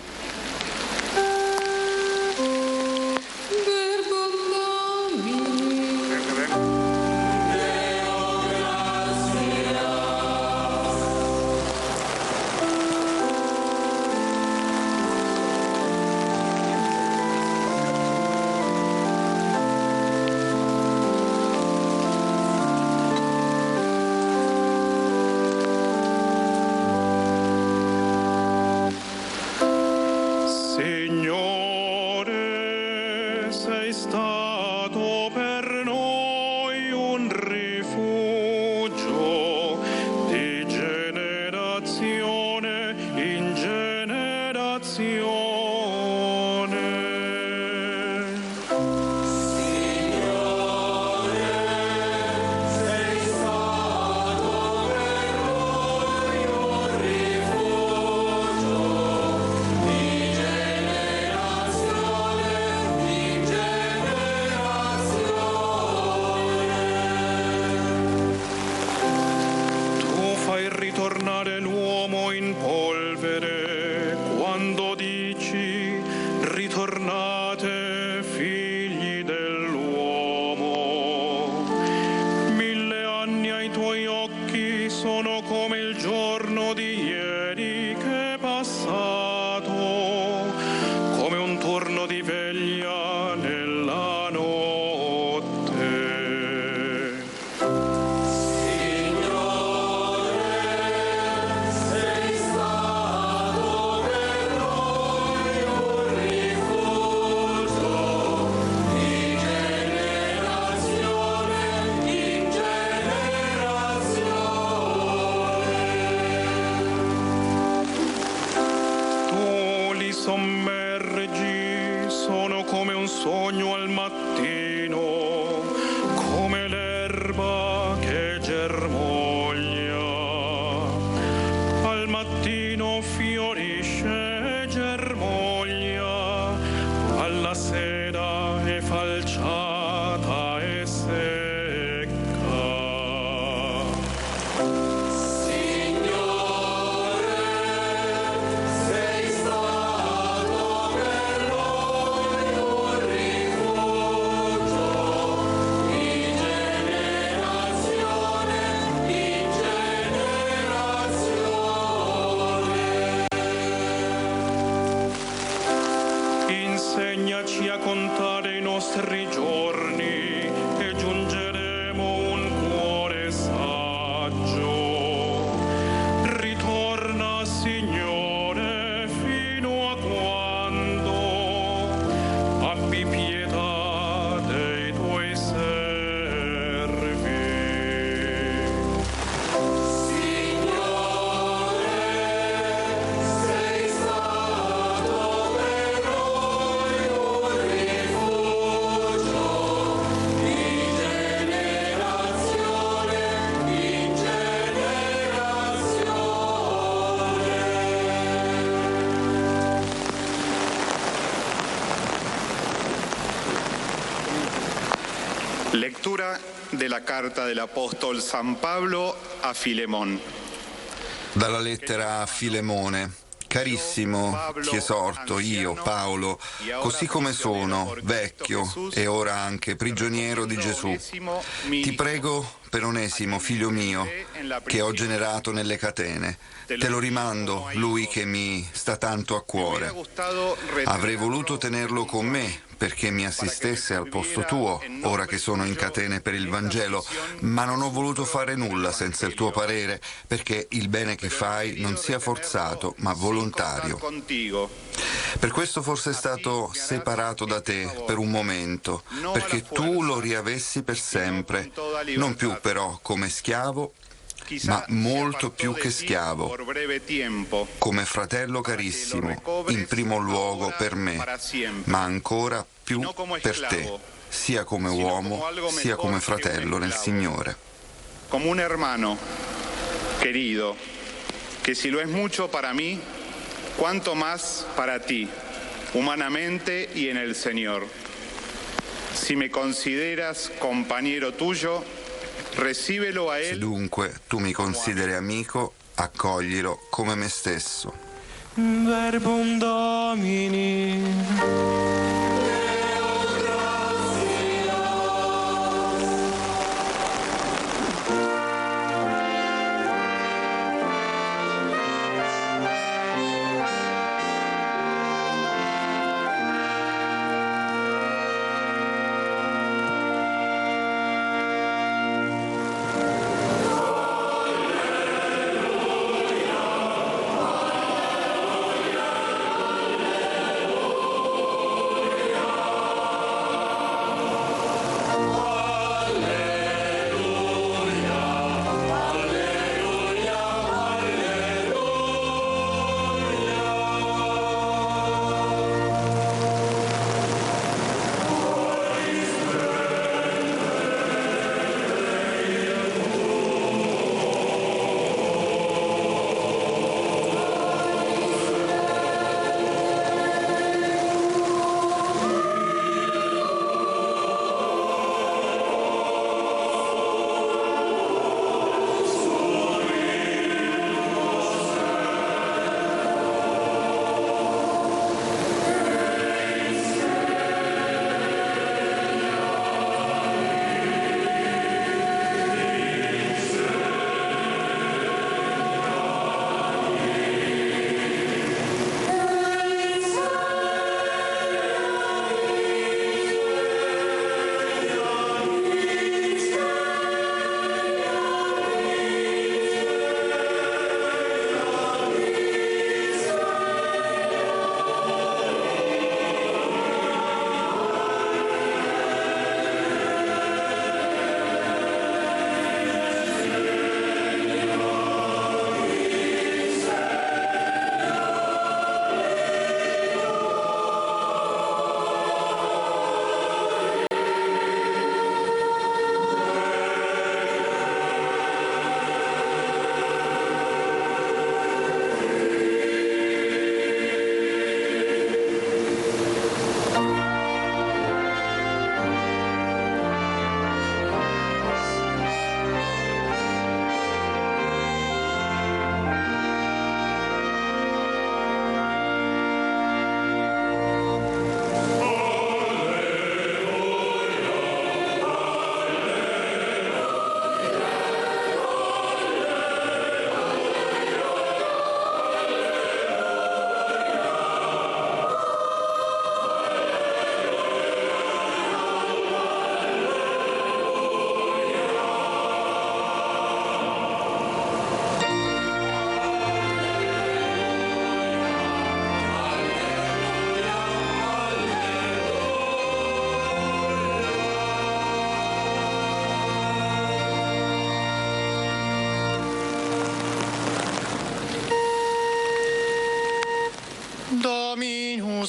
insegnaci a contare i nostri giorni e giungeremo un cuore saggio. Ritorna, Signore, fino a quando abbi pietà dei tuoi servi. Signore, sei stato per noi un rifugio di generazione in generazione. Lectura della carta dell'Apostolo San Pablo a Filemon. Dalla lettera a Filemone. Carissimo, ti esorto io, Paolo, così come sono, vecchio e ora anche prigioniero di Gesù. Ti prego per Onesimo, figlio mio, che ho generato nelle catene. Te lo rimando, lui che mi sta tanto a cuore. Avrei voluto tenerlo con me perché mi assistesse al posto tuo, ora che sono in catene per il Vangelo, ma non ho voluto fare nulla senza il tuo parere, perché il bene che fai non sia forzato, ma volontario. Per questo forse è stato separato da te per un momento, perché tu lo riavessi per sempre, non più però come schiavo, ma molto più che schiavo, come fratello carissimo, in primo luogo per me, ma ancora più per te, sia come uomo, sia come fratello nel Signore. Como un hermano querido, que si lo es mucho para mí, cuanto más para ti, humanamente y en el Señor. Si me consideras compañero tuyo, recíbelo a Se él. dunque tu mi consideri amico, accoglilo come me stesso. Verbum Domini.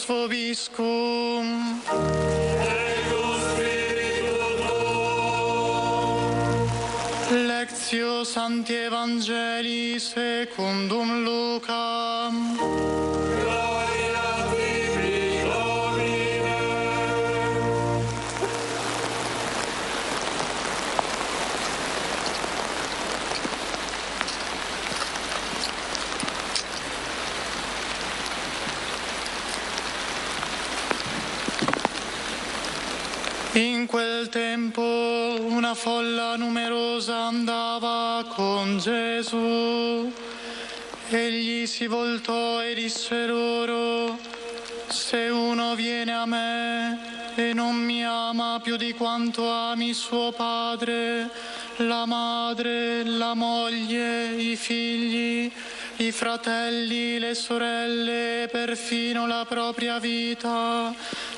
Deus vobiscum. Lectio Sancti Evangelii secundum Lucam. Gloria a te, Domine. In quel tempo una folla numerosa andava con Gesù. Egli si voltò e disse loro: se uno viene a me e non mi ama più di quanto ami suo padre, la madre, la moglie, i figli, i fratelli, le sorelle e perfino la propria vita,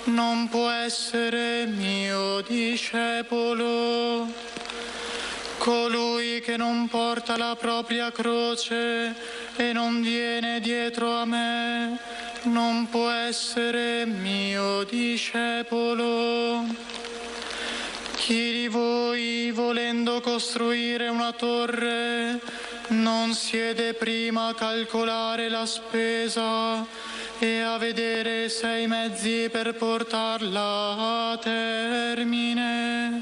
non può essere mio discepolo. Colui che non porta la propria croce e non viene dietro a me, non può essere mio discepolo. Chi di voi, volendo costruire una torre, non siede prima a calcolare la spesa e a vedere se ha i mezzi per portarla a termine,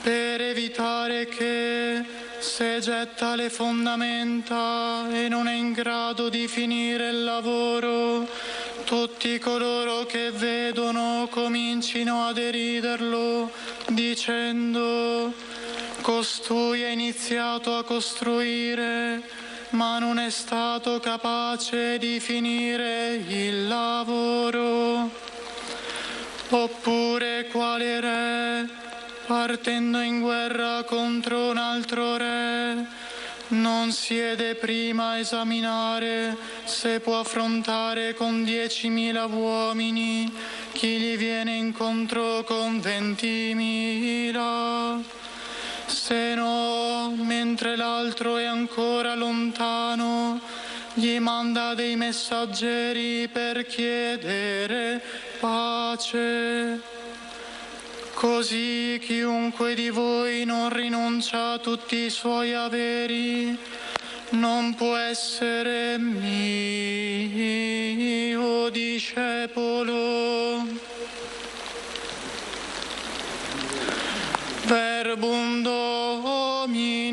per evitare che, se getta le fondamenta e non è in grado di finire il lavoro, tutti coloro che vedono comincino a deriderlo, dicendo: costui ha iniziato a costruire, ma non è stato capace di finire il lavoro. Oppure quale re, partendo in guerra contro un altro re, non siede prima a esaminare se può affrontare con 10.000 uomini chi gli viene incontro con 20.000? Se no, mentre l'altro è ancora lontano, gli manda dei messaggeri per chiedere pace. Così chiunque di voi non rinuncia a tutti i suoi averi non può essere mio discepolo. Verbum Domini.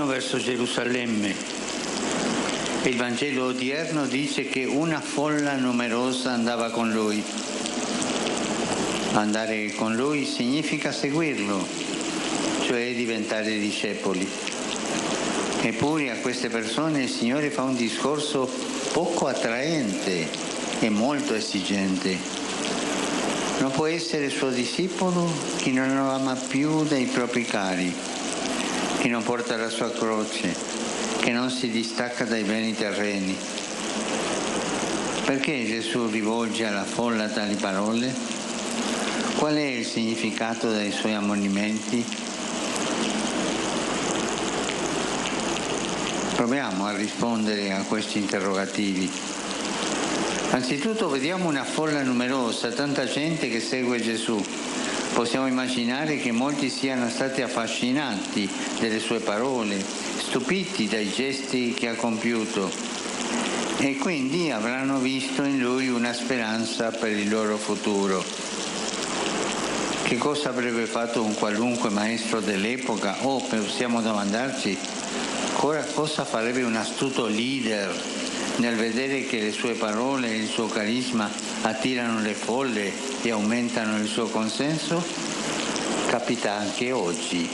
Verso Gerusalemme. Il Vangelo odierno dice che una folla numerosa andava con lui. Andare con lui significa seguirlo, cioè diventare discepoli. Eppure a queste persone il Signore fa un discorso poco attraente e molto esigente. Non può essere suo discepolo chi non lo ama più dei propri cari, che non porta la sua croce, che non si distacca dai beni terreni. Perché Gesù rivolge alla folla tali parole? Qual è il significato dei suoi ammonimenti? Proviamo a rispondere a questi interrogativi. Anzitutto vediamo una folla numerosa, tanta gente che segue Gesù. Possiamo immaginare che molti siano stati affascinati dalle sue parole, stupiti dai gesti che ha compiuto e quindi avranno visto in lui una speranza per il loro futuro. Che cosa avrebbe fatto un qualunque maestro dell'epoca? O possiamo domandarci cosa farebbe un astuto leader nel vedere che le sue parole e il suo carisma attirano le folle e aumentano il suo consenso? Capita anche oggi,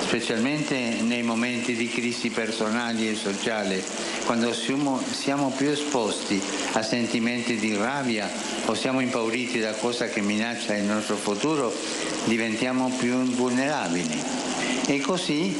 specialmente nei momenti di crisi personali e sociale, quando siamo più esposti a sentimenti di rabbia o siamo impauriti da cosa che minaccia il nostro futuro, diventiamo più vulnerabili. E così,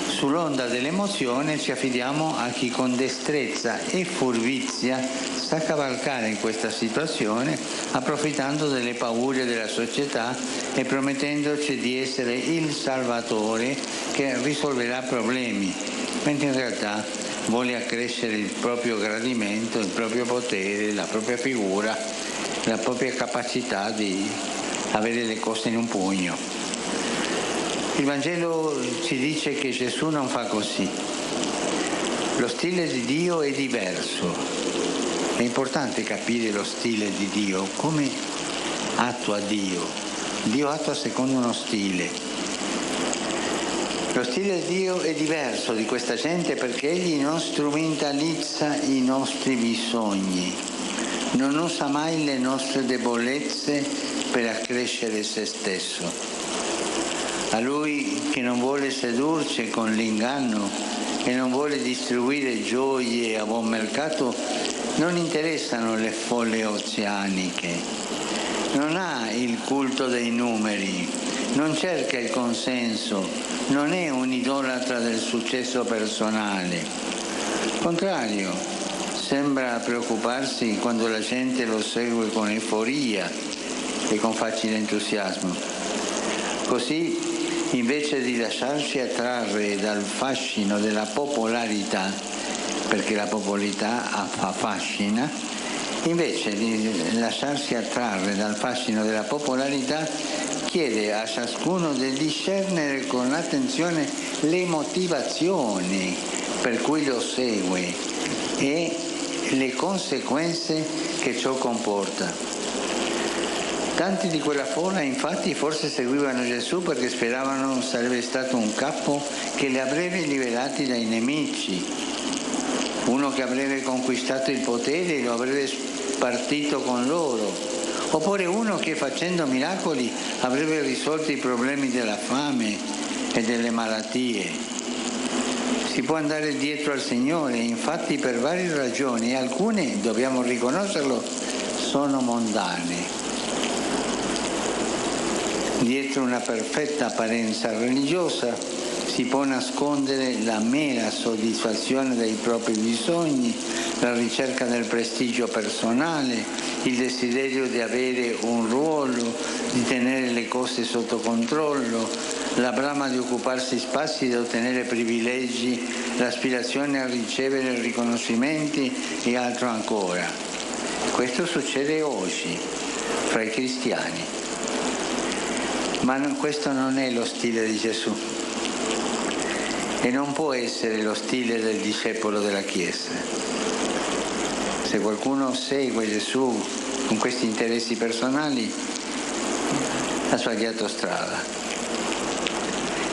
sull'onda dell'emozione, ci affidiamo a chi con destrezza e furbizia sa cavalcare questa situazione, approfittando delle paure della società e promettendoci di essere il salvatore che risolverà problemi, mentre in realtà vuole accrescere il proprio gradimento, il proprio potere, la propria figura, la propria capacità di avere le cose in un pugno. Il Vangelo ci dice che Gesù non fa così. Lo stile di Dio è diverso. È importante capire lo stile di Dio, come attua Dio. Dio attua secondo uno stile. Lo stile di Dio è diverso di questa gente perché Egli non strumentalizza i nostri bisogni, non usa mai le nostre debolezze per accrescere se stesso. A Lui che non vuole sedurci con l'inganno e non vuole distribuire gioie a buon mercato, non interessano le folle oceaniche. Non ha il culto dei numeri, non cerca il consenso, non è un idolatra del successo personale. Al contrario, sembra preoccuparsi quando la gente lo segue con euforia e con facile entusiasmo. Così, invece di lasciarsi attrarre dal fascino della popolarità, perché la popolarità affascina, invece di lasciarsi attrarre dal fascino della popolarità, chiede a ciascuno di discernere con attenzione le motivazioni per cui lo segue e le conseguenze che ciò comporta. Tanti di quella folla infatti forse seguivano Gesù perché speravano sarebbe stato un capo che li avrebbe liberati dai nemici, uno che avrebbe conquistato il potere e lo avrebbe spartito con loro, oppure uno che facendo miracoli avrebbe risolto i problemi della fame e delle malattie. Si può andare dietro al Signore, infatti per varie ragioni, e alcune, dobbiamo riconoscerlo, sono mondane. Dietro una perfetta apparenza religiosa si può nascondere la mera soddisfazione dei propri bisogni, la ricerca del prestigio personale, il desiderio di avere un ruolo, di tenere le cose sotto controllo, la brama di occuparsi spazi e di ottenere privilegi, l'aspirazione a ricevere riconoscimenti e altro ancora. Questo succede oggi fra i cristiani. Ma questo non è lo stile di Gesù e non può essere lo stile del discepolo della Chiesa. Se qualcuno segue Gesù con questi interessi personali, ha sbagliato strada.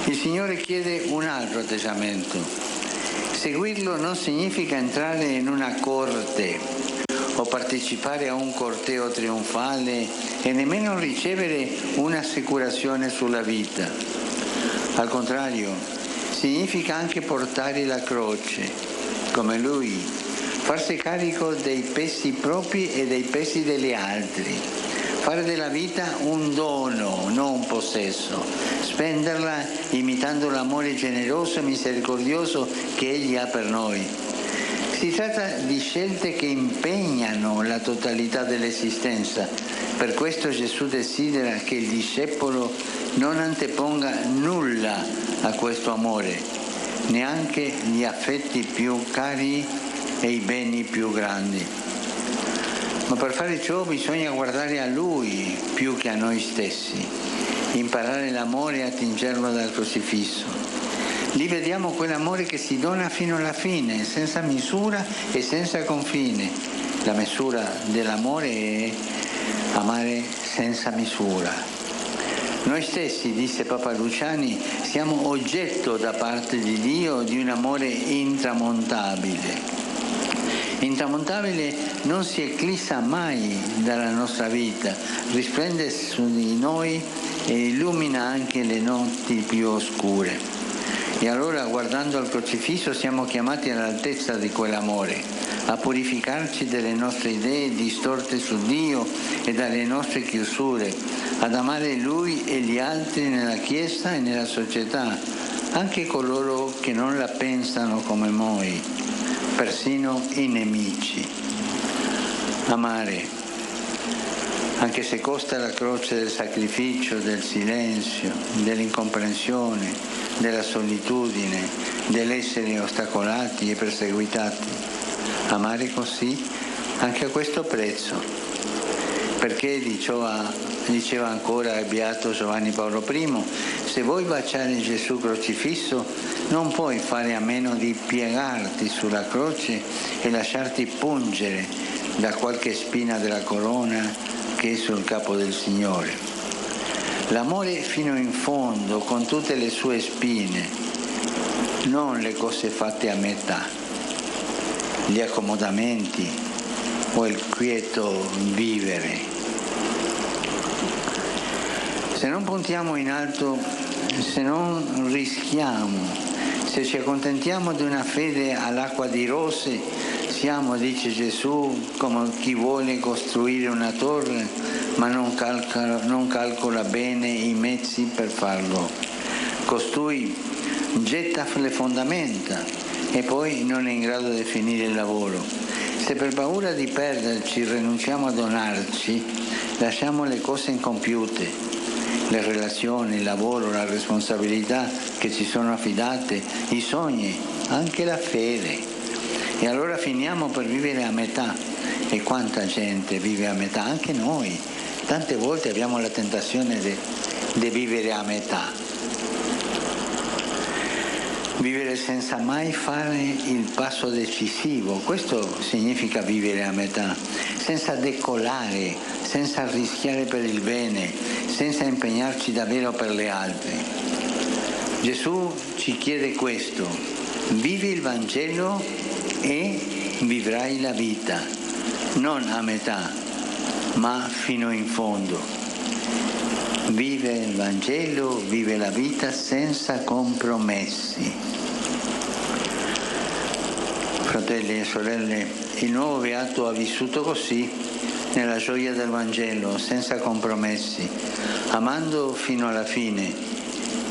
Il Signore chiede un altro atteggiamento. Seguirlo non significa entrare in una corte o partecipare a un corteo trionfale e nemmeno ricevere un'assicurazione sulla vita. Al contrario, significa anche portare la croce, come Lui, farsi carico dei pesi propri e dei pesi degli altri, fare della vita un dono, non un possesso, spenderla imitando l'amore generoso e misericordioso che Egli ha per noi. Si tratta di scelte che impegnano la totalità dell'esistenza. Per questo Gesù desidera che il discepolo non anteponga nulla a questo amore, neanche gli affetti più cari e i beni più grandi. Ma per fare ciò bisogna guardare a Lui più che a noi stessi, imparare l'amore e attingerlo dal crocifisso. Lì vediamo quell'amore che si dona fino alla fine, senza misura e senza confine. La misura dell'amore è amare senza misura. Noi stessi, disse Papa Luciani, siamo oggetto da parte di Dio di un amore intramontabile. Intramontabile non si eclissa mai dalla nostra vita, risplende su di noi e illumina anche le notti più oscure. E allora, guardando al crocifisso, siamo chiamati all'altezza di quell'amore, a purificarci delle nostre idee distorte su Dio e dalle nostre chiusure, ad amare Lui e gli altri nella Chiesa e nella società, anche coloro che non la pensano come noi, persino i nemici. Amare, anche se costa la croce del sacrificio, del silenzio, dell'incomprensione, della solitudine, dell'essere ostacolati e perseguitati. Amare così anche a questo prezzo, perché diceva ancora il beato Giovanni Paolo I, se vuoi baciare Gesù crocifisso non puoi fare a meno di piegarti sulla croce e lasciarti pungere da qualche spina della corona che è sul capo del Signore. L'amore fino in fondo, con tutte le sue spine, non le cose fatte a metà, gli accomodamenti o il quieto vivere. Se non puntiamo in alto, se non rischiamo, se ci accontentiamo di una fede all'acqua di rose, siamo, dice Gesù, come chi vuole costruire una torre ma non calcola bene i mezzi per farlo. Costui getta le fondamenta e poi non è in grado di finire il lavoro. Se per paura di perderci rinunciamo a donarci, lasciamo le cose incompiute, le relazioni, il lavoro, la responsabilità che ci sono affidate, i sogni, anche la fede. E allora finiamo per vivere a metà. E quanta gente vive a metà, anche noi. Tante volte abbiamo la tentazione di vivere a metà. Vivere senza mai fare il passo decisivo, questo significa vivere a metà, senza decollare, senza rischiare per il bene, senza impegnarci davvero per le altre. Gesù ci chiede questo: vivi il Vangelo e vivrai la vita, non a metà, ma fino in fondo. Vive il Vangelo, vive la vita senza compromessi. Fratelli e sorelle, il nuovo Beato ha vissuto così, nella gioia del Vangelo, senza compromessi, amando fino alla fine.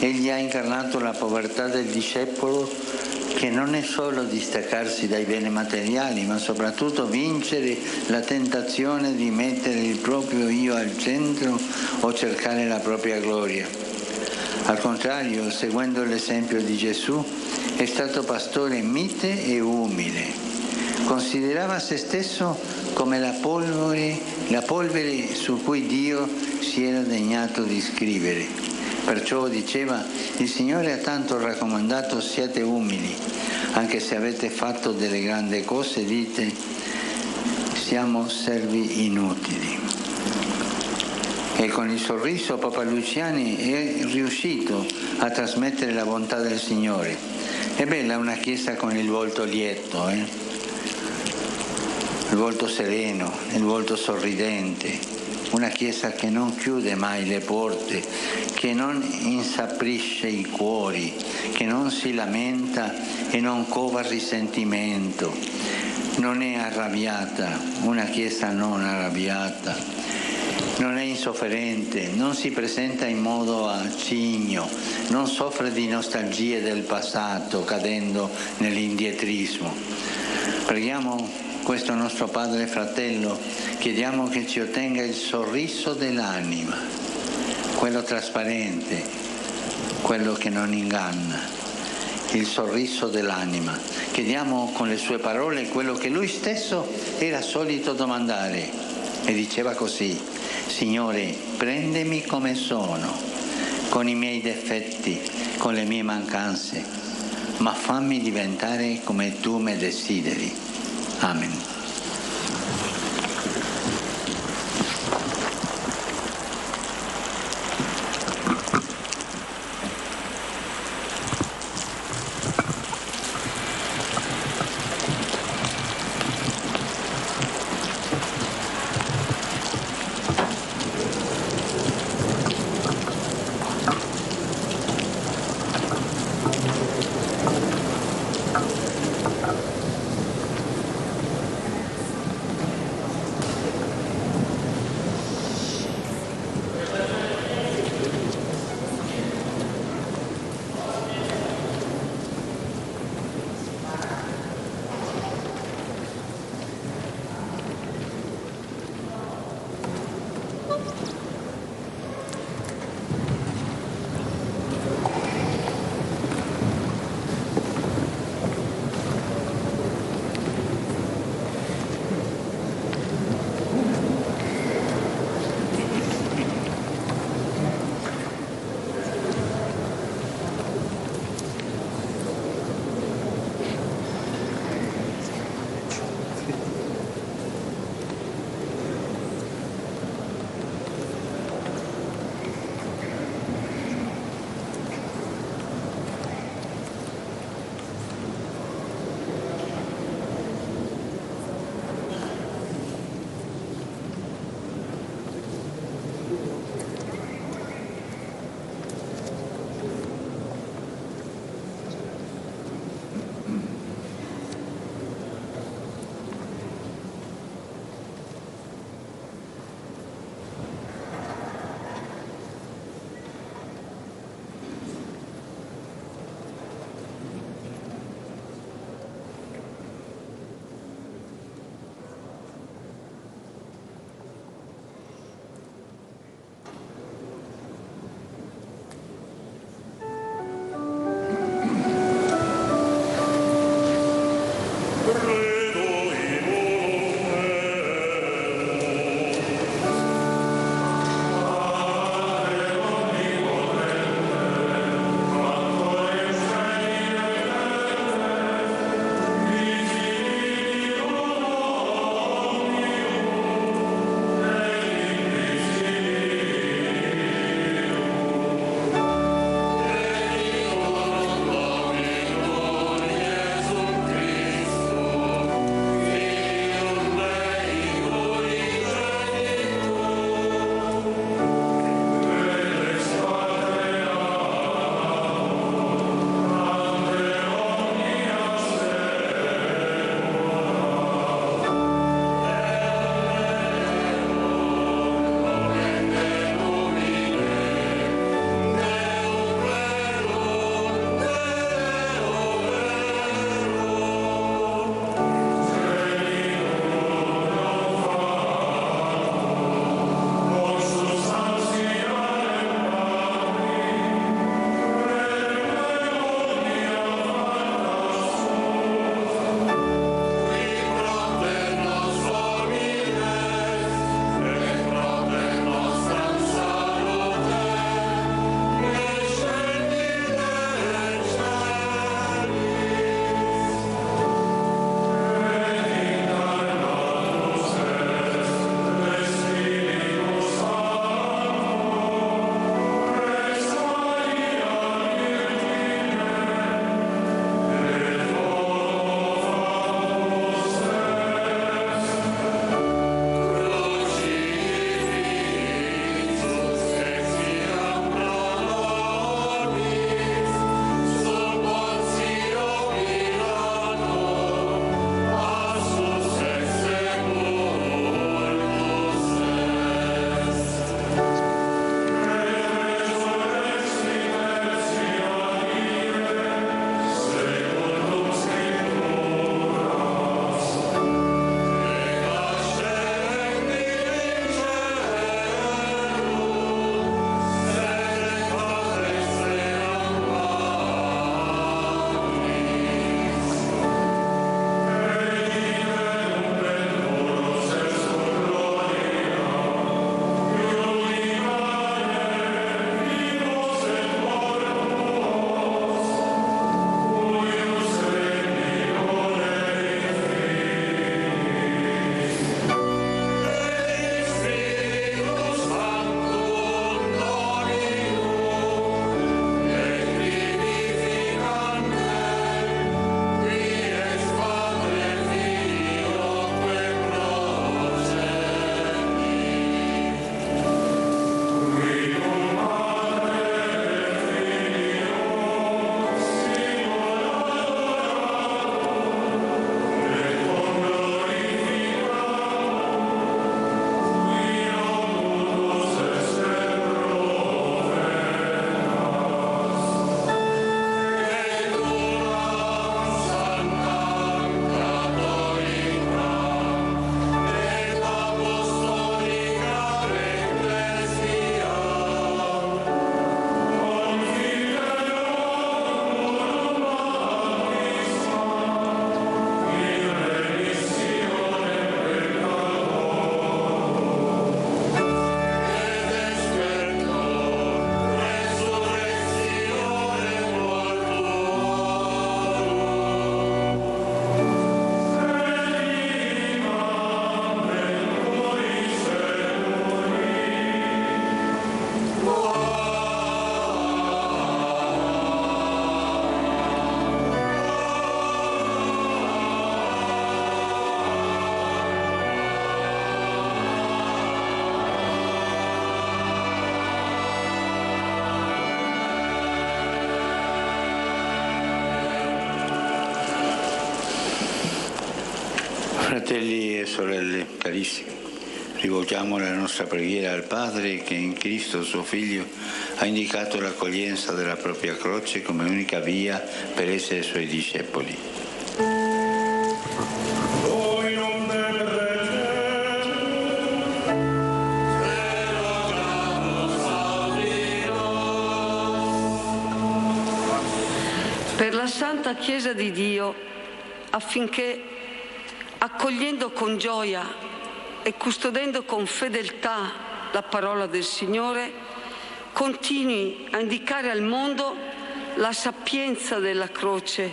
Egli ha incarnato la povertà del discepolo, che non è solo distaccarsi dai beni materiali, ma soprattutto vincere la tentazione di mettere il proprio io al centro o cercare la propria gloria. Al contrario, seguendo l'esempio di Gesù, è stato pastore mite e umile. Considerava se stesso come la polvere su cui Dio si era degnato di scrivere. Perciò diceva: il Signore ha tanto raccomandato, siate umili, anche se avete fatto delle grandi cose, dite, siamo servi inutili. E con il sorriso Papa Luciani è riuscito a trasmettere la bontà del Signore. È bella una chiesa con il volto lieto, il volto sereno, il volto sorridente, una chiesa che non chiude mai le porte, che non insaprisce i cuori, che non si lamenta e non cova risentimento, non è arrabbiata, una chiesa non arrabbiata, non è insofferente, non si presenta in modo acigno, non soffre di nostalgie del passato cadendo nell'indietrismo. Preghiamo questo nostro Padre fratello, chiediamo che ci ottenga il sorriso dell'anima, quello trasparente, quello che non inganna, il sorriso dell'anima. Chiediamo con le sue parole quello che lui stesso era solito domandare e diceva così: Signore, prendimi come sono, con i miei difetti, con le mie mancanze, ma fammi diventare come tu mi desideri. Amen. Fratelli e sorelle carissimi, rivolgiamo la nostra preghiera al Padre che in Cristo suo Figlio ha indicato l'accoglienza della propria croce come unica via per essere suoi discepoli. Per la Santa Chiesa di Dio, affinché, accogliendo con gioia e custodendo con fedeltà la parola del Signore, continui a indicare al mondo la sapienza della croce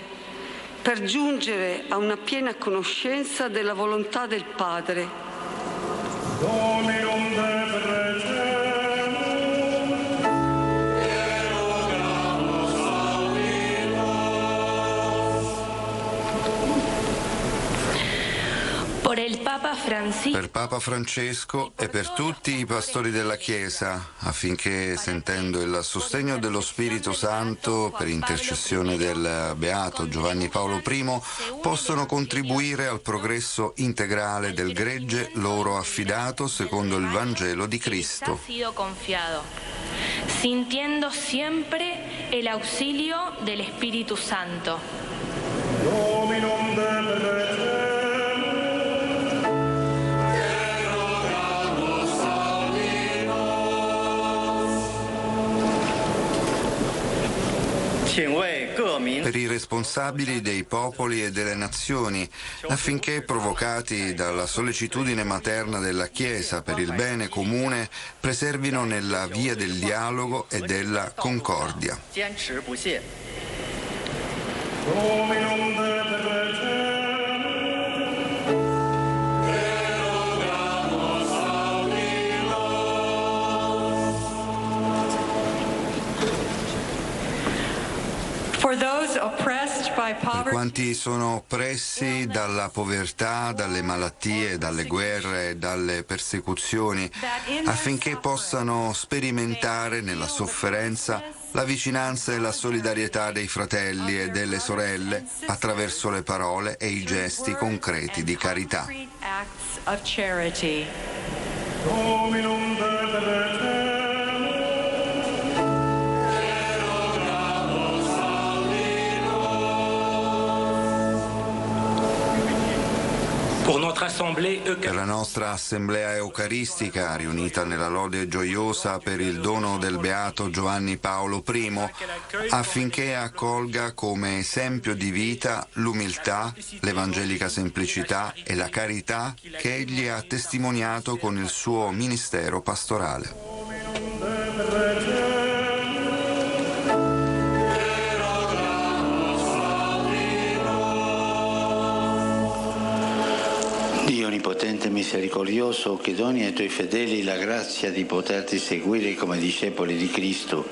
per giungere a una piena conoscenza della volontà del Padre. Dominum per Papa Francesco e per tutti i pastori della Chiesa, affinché, sentendo il sostegno dello Spirito Santo per intercessione del Beato Giovanni Paolo I, possano contribuire al progresso integrale del gregge loro affidato secondo il Vangelo di Cristo. Sintiendo siempre el auxilio del Espíritu Santo. Per i responsabili dei popoli e delle nazioni, affinché, provocati dalla sollecitudine materna della Chiesa per il bene comune, preservino nella via del dialogo e della concordia. Per quanti sono oppressi dalla povertà, dalle malattie, dalle guerre e dalle persecuzioni, affinché possano sperimentare nella sofferenza la vicinanza e la solidarietà dei fratelli e delle sorelle attraverso le parole e i gesti concreti di carità. Per la nostra assemblea eucaristica, riunita nella lode gioiosa per il dono del Beato Giovanni Paolo I, affinché accolga come esempio di vita l'umiltà, l'evangelica semplicità e la carità che egli ha testimoniato con il suo ministero pastorale. Dio Onnipotente e Misericordioso, che doni ai Tuoi fedeli la grazia di poterti seguire come discepoli di Cristo,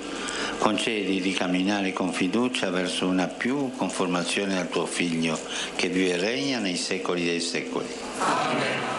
concedi di camminare con fiducia verso una più conformazione al Tuo Figlio, che vive e regna nei secoli dei secoli. Amen.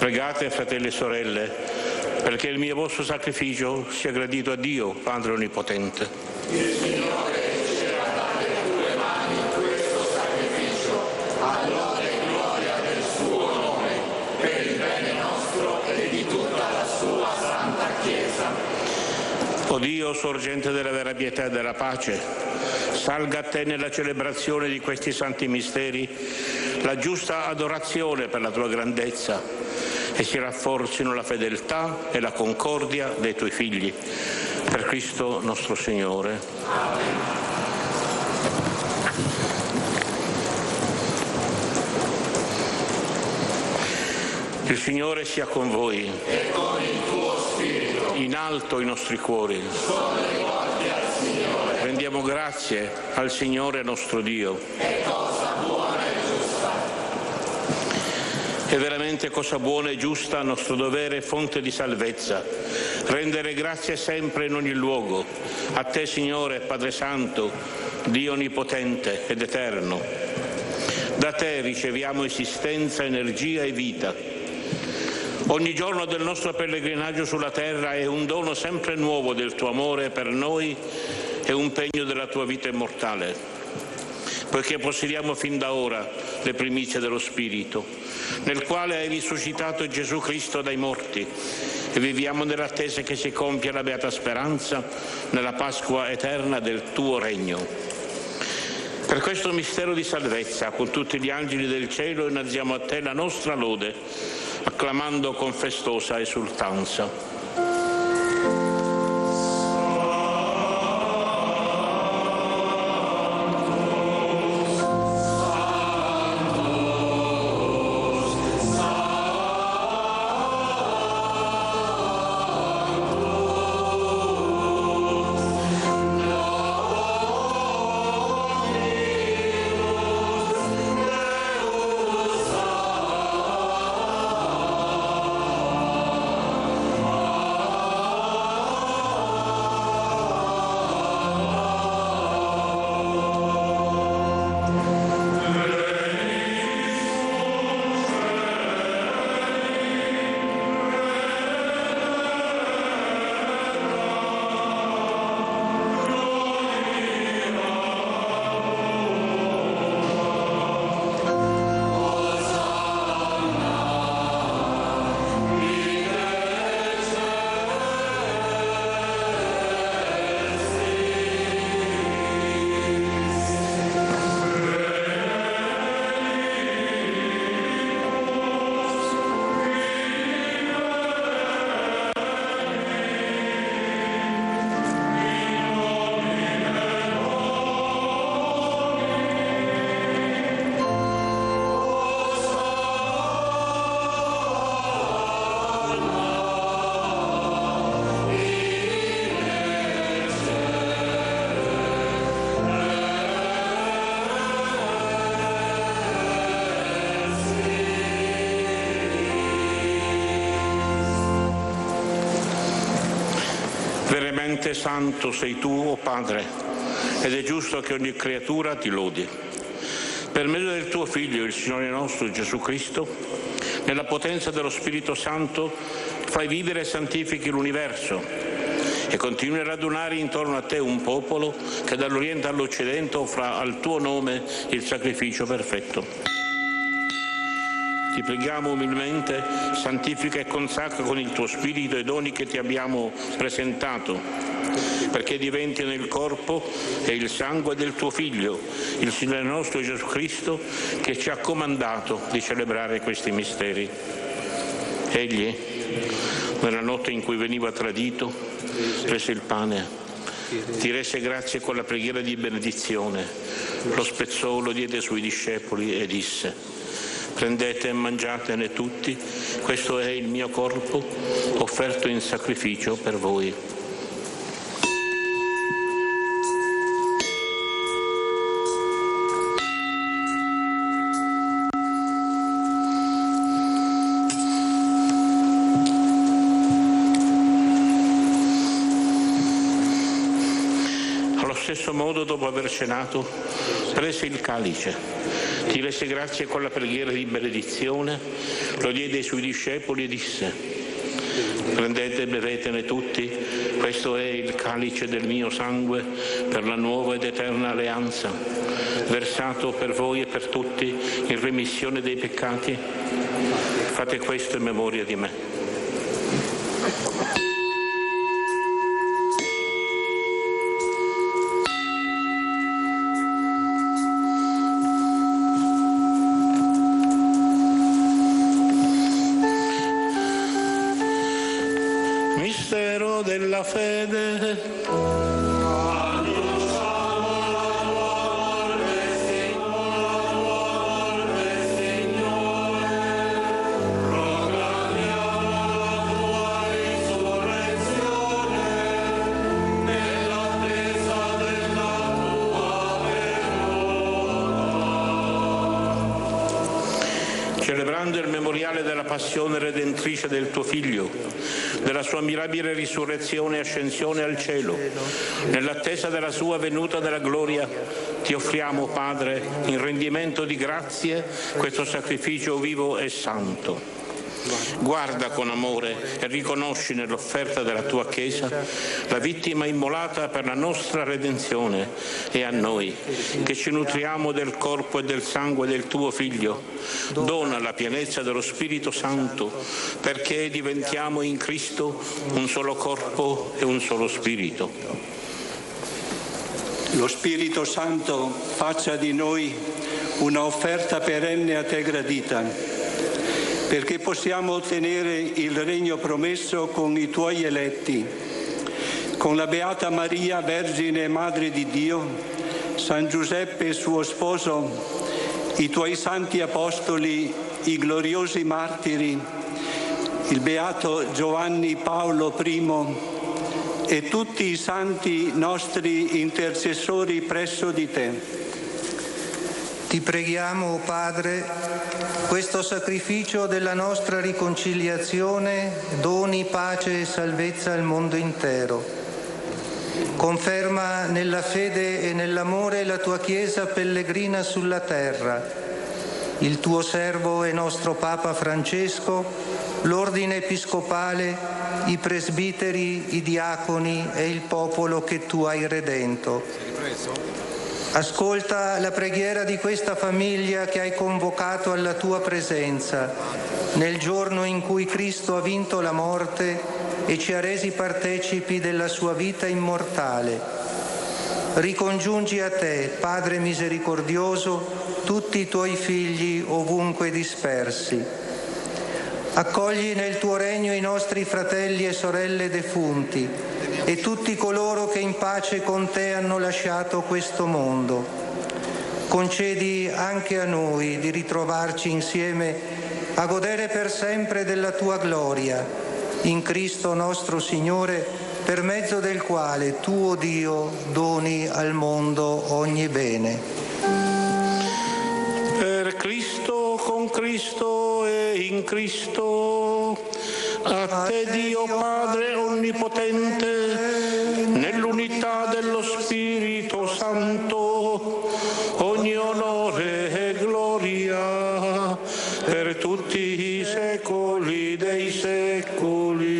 Pregate, fratelli e sorelle, perché il mio vostro sacrificio sia gradito a Dio, Padre Onnipotente. Il Signore riuscirà a dare le tue mani questo sacrificio, a lode e gloria del suo nome, per il bene nostro e di tutta la sua Santa Chiesa. O Dio, sorgente della vera pietà e della pace, salga a te nella celebrazione di questi santi misteri la giusta adorazione per la tua grandezza e si rafforzino la fedeltà e la concordia dei tuoi figli. Per Cristo nostro Signore. Il Signore sia con voi. E con il tuo spirito. In alto i nostri cuori. Sono rivolti al Signore. Rendiamo grazie al Signore nostro Dio. È cosa buona e giusta. È veramente cosa buona e giusta, nostro dovere e fonte di salvezza, rendere grazie sempre in ogni luogo, a te Signore, Padre Santo, Dio Onnipotente ed Eterno. Da te riceviamo esistenza, energia e vita. Ogni giorno del nostro pellegrinaggio sulla terra è un dono sempre nuovo del tuo amore per noi e un pegno della tua vita immortale, poiché possediamo fin da ora le primizie dello Spirito, nel quale hai risuscitato Gesù Cristo dai morti, e viviamo nell'attesa che si compia la beata speranza nella Pasqua eterna del tuo regno. Per questo mistero di salvezza, con tutti gli angeli del cielo, innalziamo a te la nostra lode, acclamando con festosa esultanza. Veramente santo sei tu, o Padre, ed è giusto che ogni creatura ti lodi. Per mezzo del tuo Figlio, il Signore nostro Gesù Cristo, nella potenza dello Spirito Santo, fai vivere e santifichi l'universo e continui a radunare intorno a te un popolo che dall'Oriente all'Occidente offra al tuo nome il sacrificio perfetto. Ti preghiamo umilmente, santifica e consacra con il tuo Spirito i doni che ti abbiamo presentato, perché diventino il corpo e il sangue del tuo Figlio, il Signore nostro Gesù Cristo, che ci ha comandato di celebrare questi misteri. Egli, nella notte in cui veniva tradito, prese il pane, ti rese grazie con la preghiera di benedizione, lo spezzò, lo diede ai suoi discepoli e disse: prendete e mangiatene tutti, questo è il mio corpo offerto in sacrificio per voi. Allo stesso modo, dopo aver cenato, prese il calice Ti rese grazie con la preghiera di benedizione, lo diede ai suoi discepoli e disse: prendete e bevetene tutti, questo è il calice del mio sangue per la nuova ed eterna alleanza, versato per voi e per tutti in remissione dei peccati. Fate questo in memoria di me. Mistero della fede. Celebrando il memoriale della passione redentrice del tuo Figlio, della sua mirabile risurrezione e ascensione al cielo, nell'attesa della sua venuta nella gloria, ti offriamo, Padre, in rendimento di grazie, questo sacrificio vivo e santo. Guarda con amore e riconosci nell'offerta della tua Chiesa la vittima immolata per la nostra redenzione, e a noi, che ci nutriamo del corpo e del sangue del tuo Figlio, dona la pienezza dello Spirito Santo, perché diventiamo in Cristo un solo corpo e un solo Spirito. Lo Spirito Santo faccia di noi una offerta perenne a te gradita, perché possiamo ottenere il regno promesso con i tuoi eletti, con la Beata Maria, Vergine e Madre di Dio, San Giuseppe suo sposo, i tuoi santi apostoli, i gloriosi martiri, il Beato Giovanni Paolo I e tutti i santi nostri intercessori presso di te. Ti preghiamo, o Padre, questo sacrificio della nostra riconciliazione doni pace e salvezza al mondo intero. Conferma nella fede e nell'amore la tua Chiesa pellegrina sulla terra, il tuo servo e nostro Papa Francesco, l'ordine episcopale, i presbiteri, i diaconi e il popolo che tu hai redento. Ascolta la preghiera di questa famiglia che hai convocato alla tua presenza nel giorno in cui Cristo ha vinto la morte e ci ha resi partecipi della sua vita immortale. Ricongiungi a te, Padre misericordioso, tutti i tuoi figli ovunque dispersi. Accogli nel tuo regno i nostri fratelli e sorelle defunti e tutti coloro che in pace con te hanno lasciato questo mondo. Concedi anche a noi di ritrovarci insieme a godere per sempre della tua gloria, in Cristo nostro Signore, per mezzo del quale tu, o Dio, doni al mondo ogni bene. Per Cristo, con Cristo e in Cristo, a te Dio Padre Onnipotente, nell'unità dello Spirito Santo, ogni onore e gloria per tutti i secoli dei secoli.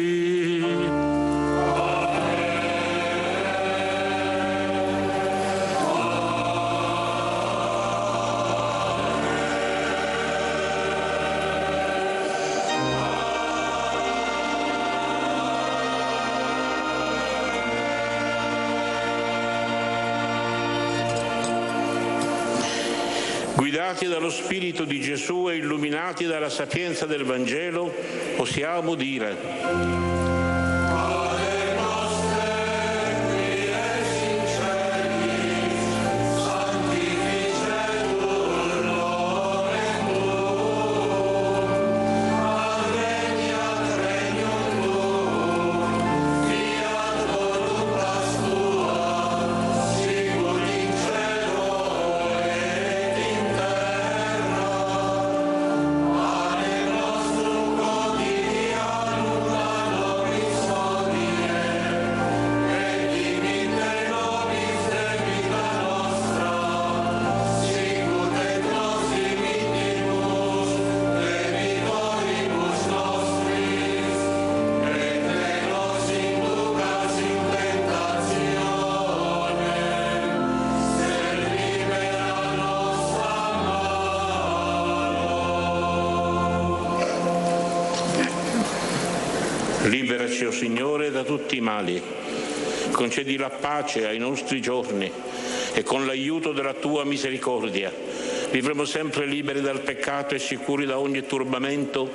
Guidati dallo Spirito di Gesù e illuminati dalla sapienza del Vangelo, possiamo dire: Liberaci, o Signore, da tutti i mali. Concedi la pace ai nostri giorni e con l'aiuto della tua misericordia vivremo sempre liberi dal peccato e sicuri da ogni turbamento,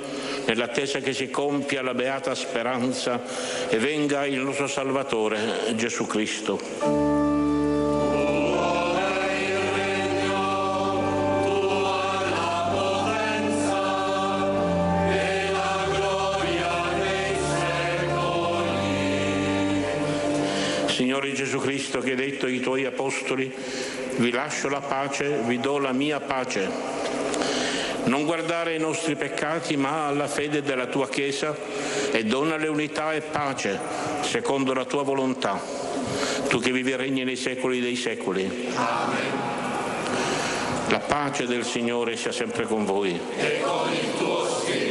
nell'attesa che si compia la beata speranza e venga il nostro Salvatore Gesù Cristo. Signore Gesù Cristo, che hai detto ai tuoi apostoli: vi lascio la pace, vi do la mia pace. Non guardare ai nostri peccati, ma alla fede della tua Chiesa, e donale unità e pace, secondo la tua volontà. Tu che vivi e regni nei secoli dei secoli. Amen. La pace del Signore sia sempre con voi. E con il tuo spirito.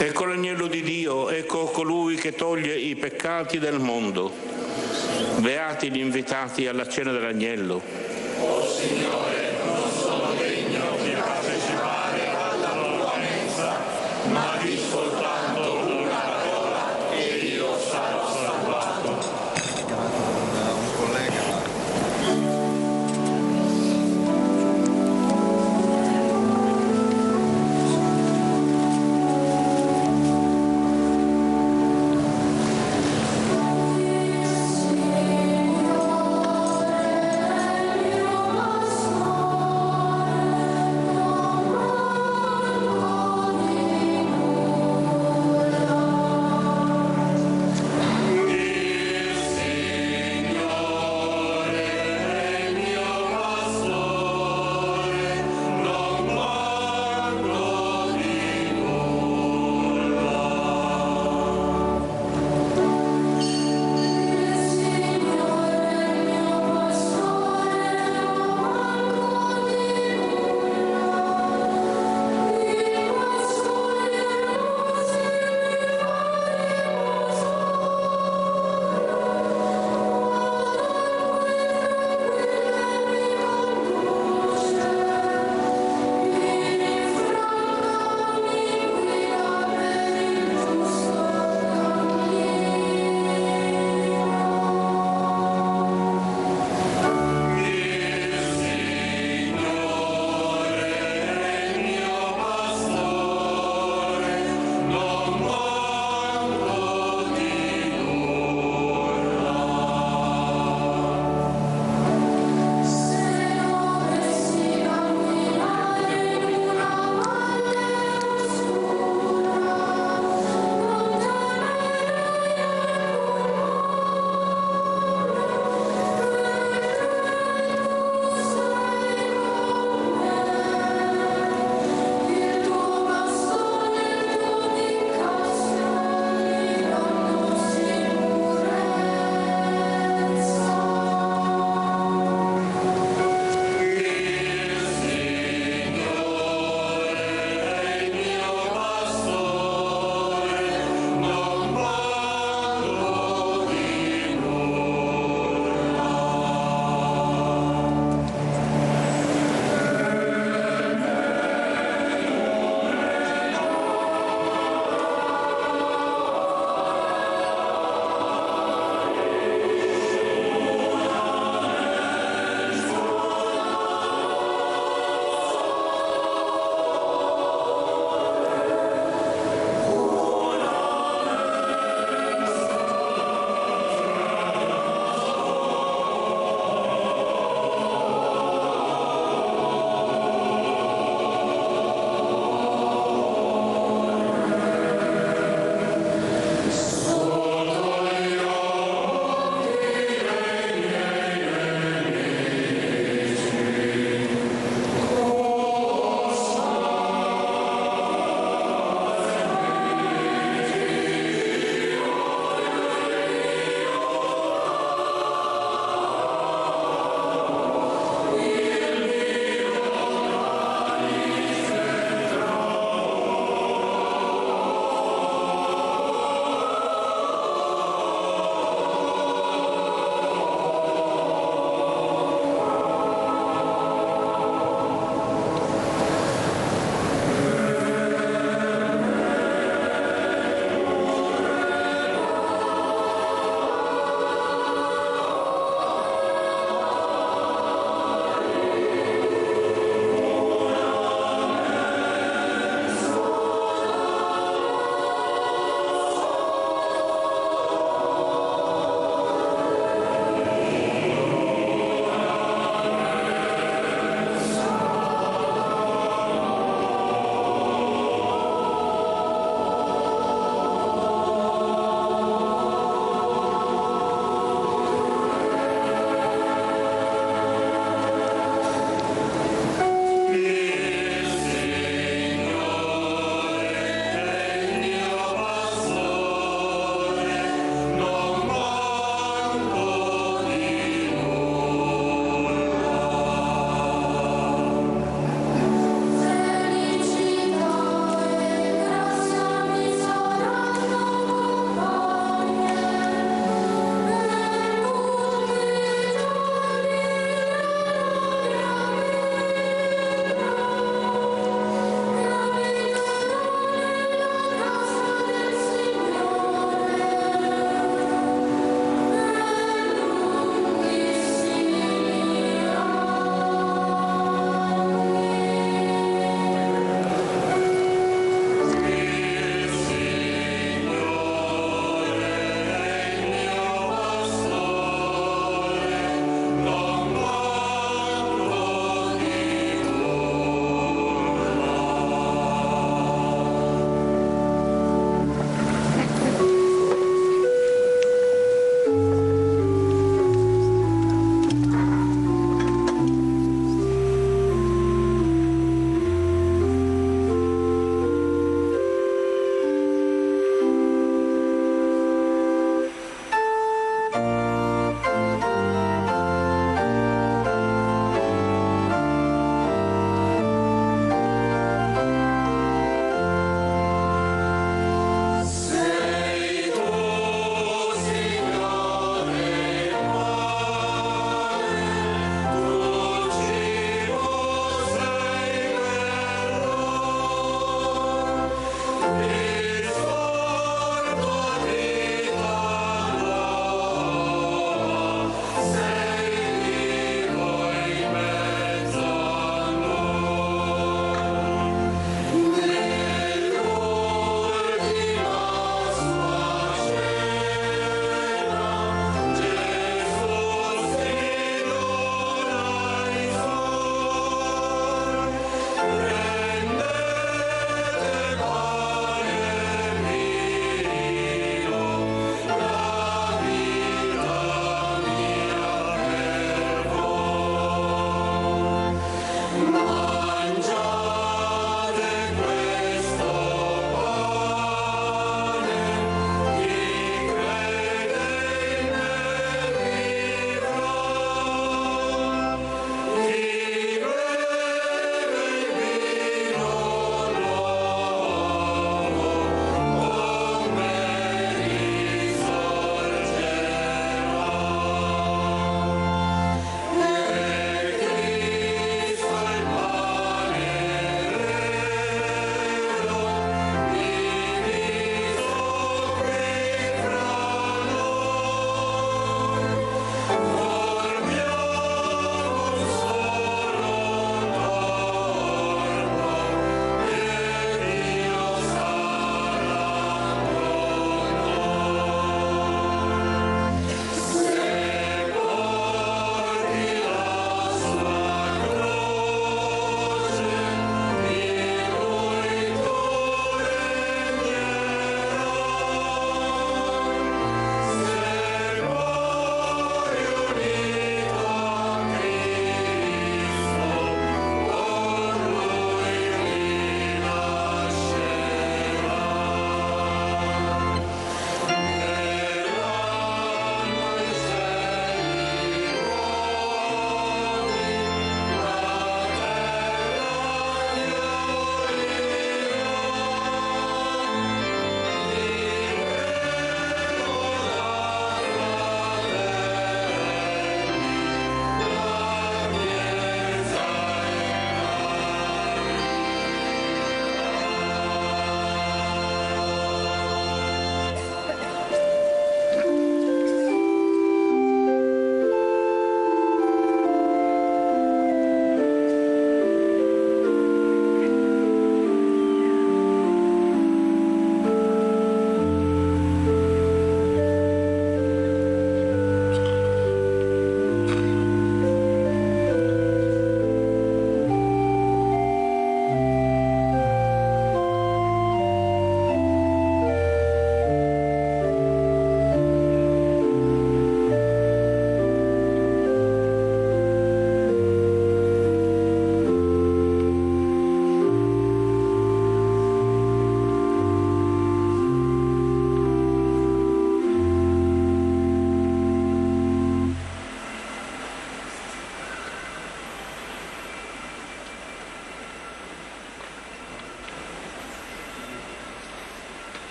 Ecco l'agnello di Dio, ecco colui che toglie i peccati del mondo. Beati gli invitati alla cena dell'agnello. O Signore, non sono degno di partecipare alla tua mensa, ma di soltanto una parola e io sarò salvato. Un collega. Signore,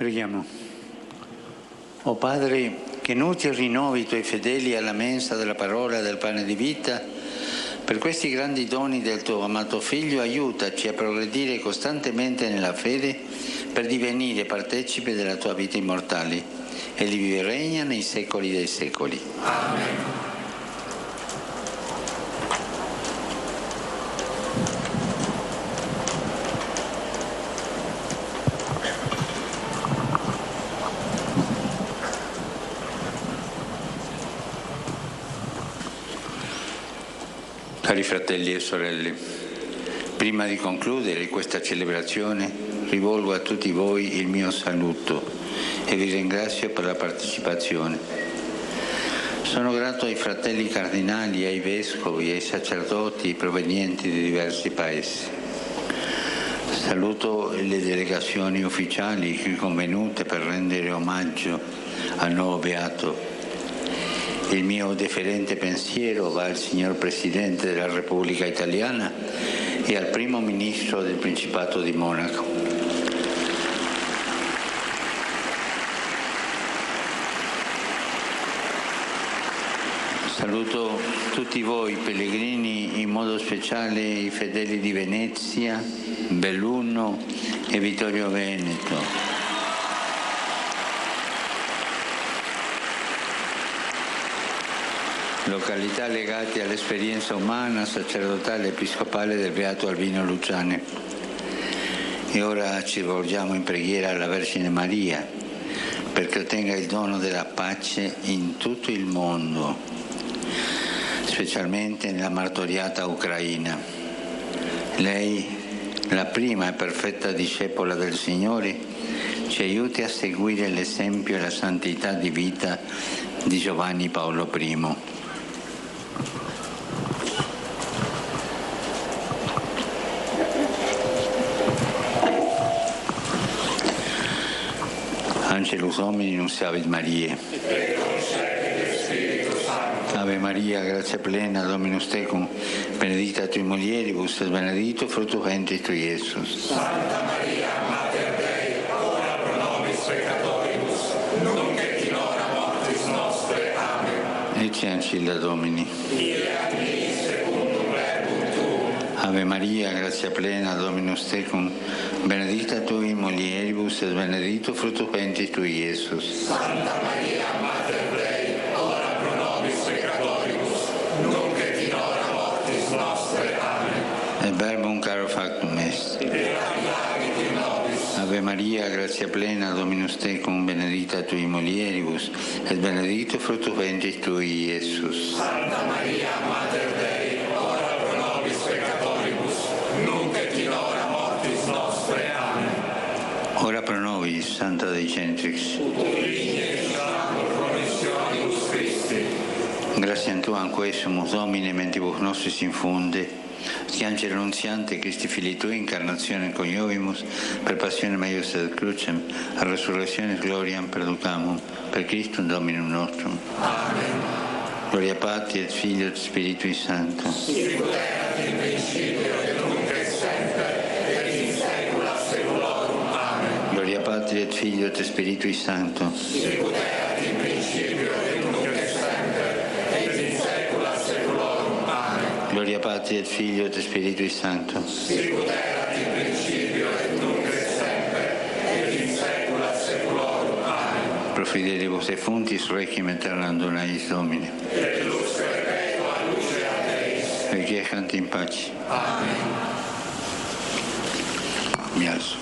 Preghiamo. O Padre, che nutri e rinnovi i Tuoi fedeli alla mensa della parola e del pane di vita, per questi grandi doni del Tuo amato Figlio, aiutaci a progredire costantemente nella fede per divenire partecipi della Tua vita immortale. Egli vive e regna nei secoli dei secoli. Amen. Cari fratelli e sorelle, prima di concludere questa celebrazione rivolgo a tutti voi il mio saluto e vi ringrazio per la partecipazione. Sono grato ai fratelli cardinali, ai vescovi, ai sacerdoti provenienti di diversi paesi. Saluto le delegazioni ufficiali qui convenute per rendere omaggio al nuovo beato. Il mio deferente pensiero va al signor Presidente della Repubblica Italiana e al Primo Ministro del Principato di Monaco. Saluto tutti voi pellegrini, in modo speciale i fedeli di Venezia, Belluno e Vittorio Veneto. Località legate all'esperienza umana, sacerdotale e episcopale del Beato Albino Luciani. E ora ci rivolgiamo in preghiera alla Vergine Maria perché ottenga il dono della pace in tutto il mondo, specialmente nella martoriata Ucraina. Lei, la prima e perfetta discepola del Signore, ci aiuti a seguire l'esempio e la santità di vita di Giovanni Paolo I. Angelus Domini nunciavit Mariae. Ave Maria, grazia plena, Dominus tecum, benedicta tui mulieribus, et benedictus fructus ventris tui, Iesus. Santa Maria, Mater Dei, ora pro nobis peccatoribus, nunc et in hora mortis nostre. Amen. Ecce ancilla Domini. Ave Maria, grazia plena, Dominus tecum, benedicta tui in mulieribus, et benedictus fructus ventris tui, Iesus. Santa Maria, Mater Dei, ora pro nobis peccatoribus, nunc et in hora mortis nostre. Amen. Et verbum caro factum est. Ave Maria, grazia plena, Dominus tecum, benedicta tui in mulieribus, et benedictus fructus ventris tui, Iesus. Santa Maria, Mater Dei, ora pro nobis peccatoribus, nunc et in hora mortis nostre. Amen. Ora pro nobis, Santa Dei Centrix. Gratiam Tuam quesumus, Domine, mentibus nostris infunde, che Angelo Annunziante, Christi Filii Tui, incarnazione coniovimus, per passione meius et crucem, a resurrectionis gloriam perducamum, per Christum Dominum nostrum. Amen. Gloria Patri et Filio et Spiritui Sancto. Sicut erat in principio et nunc et semper et in saecula saeculorum. Amen. Gloria Patri et Filio et Spiritui Sancto. Sicut erat in principio et nunc et semper et in saecula saeculorum. Amen. Gloria Patri et Filio et Spiritui Sancto. Sicut erat in principio et nunc et semper et in saecula saeculorum. Amen. Pro fidelibus defunctis requiem aeternam dona eis Domine. Et lux perpetua lucea Deis. Requiescant in pace. Amen. Mi alzo.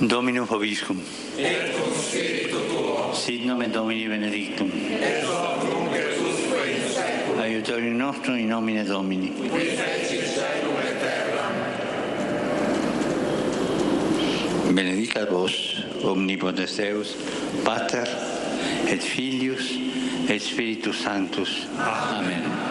Dominum vobiscum. Et cum spiritu tuo. Sit nomen Domini benedictum. Et hoc nunc et usque in saecula. Aiutorium nostrum in nomine Domini. Qui fecit caelum et terram. benedicat vos omnipotens Deus, Pater et Filius et Spiritus Sanctus. Amen.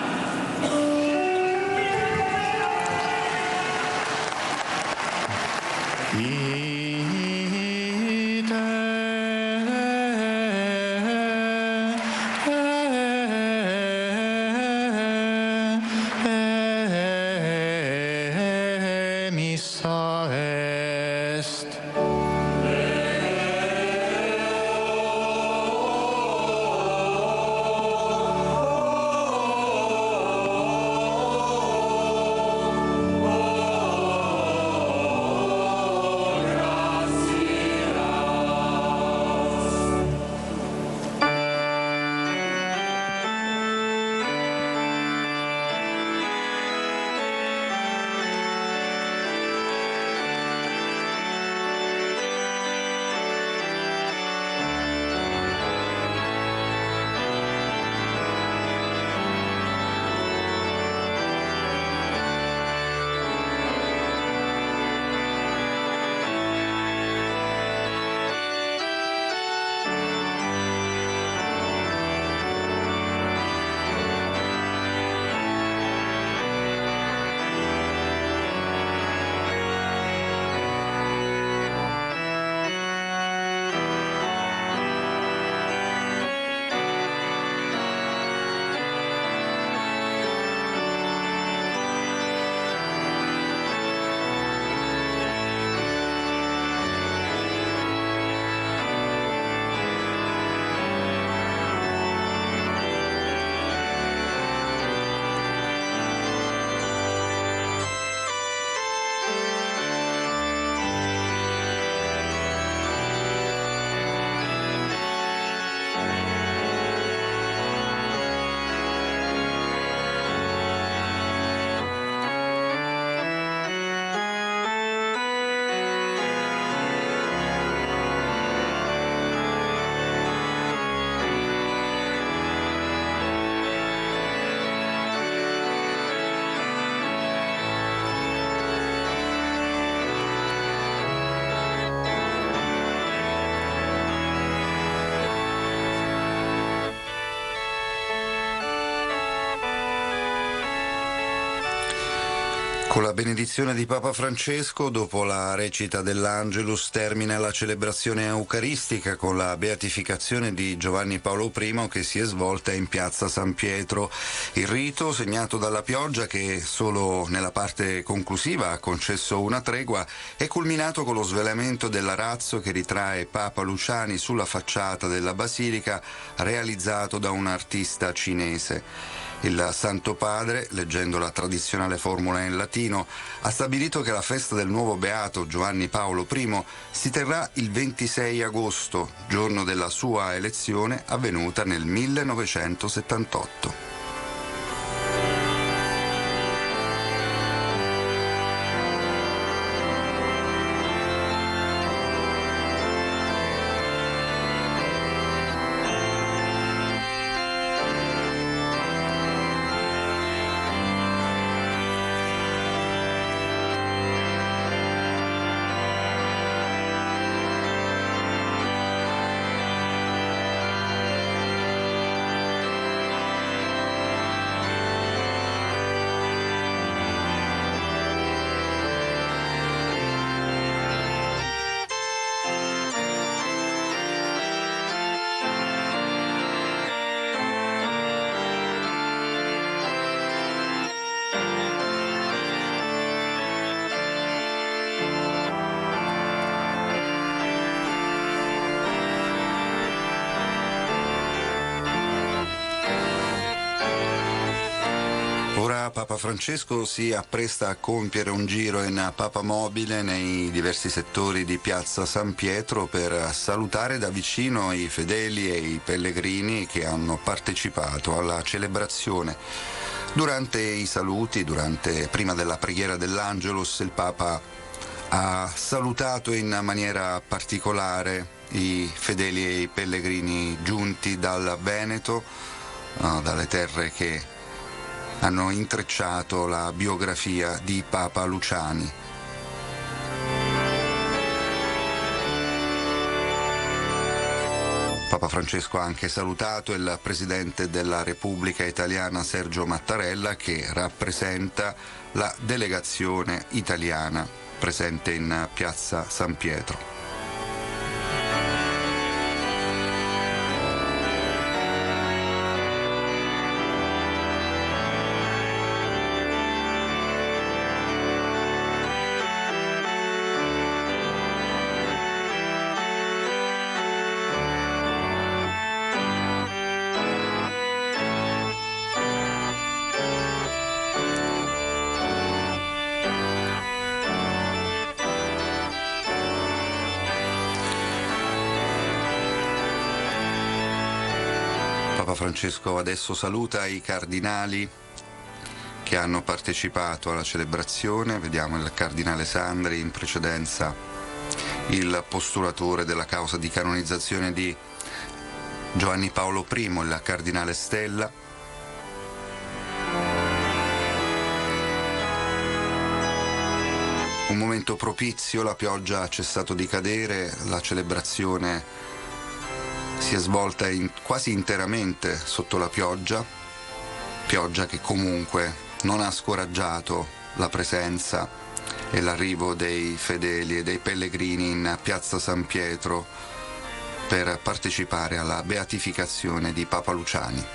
Con la benedizione di Papa Francesco, dopo la recita dell'Angelus, termina la celebrazione eucaristica con la beatificazione di Giovanni Paolo I che si è svolta in piazza San Pietro. Il rito, segnato dalla pioggia che solo nella parte conclusiva ha concesso una tregua, è culminato con lo svelamento dell'arazzo che ritrae Papa Luciani sulla facciata della basilica, realizzato da un artista cinese. Il Santo Padre, leggendo la tradizionale formula in latino, ha stabilito che la festa del nuovo beato Giovanni Paolo I si terrà il 26 agosto, giorno della sua elezione avvenuta nel 1978. Ora Papa Francesco si appresta a compiere un giro in papamobile nei diversi settori di piazza San Pietro per salutare da vicino i fedeli e i pellegrini che hanno partecipato alla celebrazione. Durante i saluti, prima della preghiera dell'Angelus, il Papa ha salutato in maniera particolare i fedeli e i pellegrini giunti dal Veneto, dalle terre che hanno intrecciato la biografia di Papa Luciani. Papa Francesco ha anche salutato il Presidente della Repubblica Italiana Sergio Mattarella, che rappresenta la delegazione italiana presente in Piazza San Pietro. Papa Francesco adesso saluta i cardinali che hanno partecipato alla celebrazione. Vediamo il cardinale Sandri, in precedenza il postulatore della causa di canonizzazione di Giovanni Paolo I, il cardinale Stella. Un momento propizio, la pioggia ha cessato di cadere, la celebrazione si è svolta quasi interamente sotto la pioggia che comunque non ha scoraggiato la presenza e l'arrivo dei fedeli e dei pellegrini in Piazza San Pietro per partecipare alla beatificazione di Papa Luciani.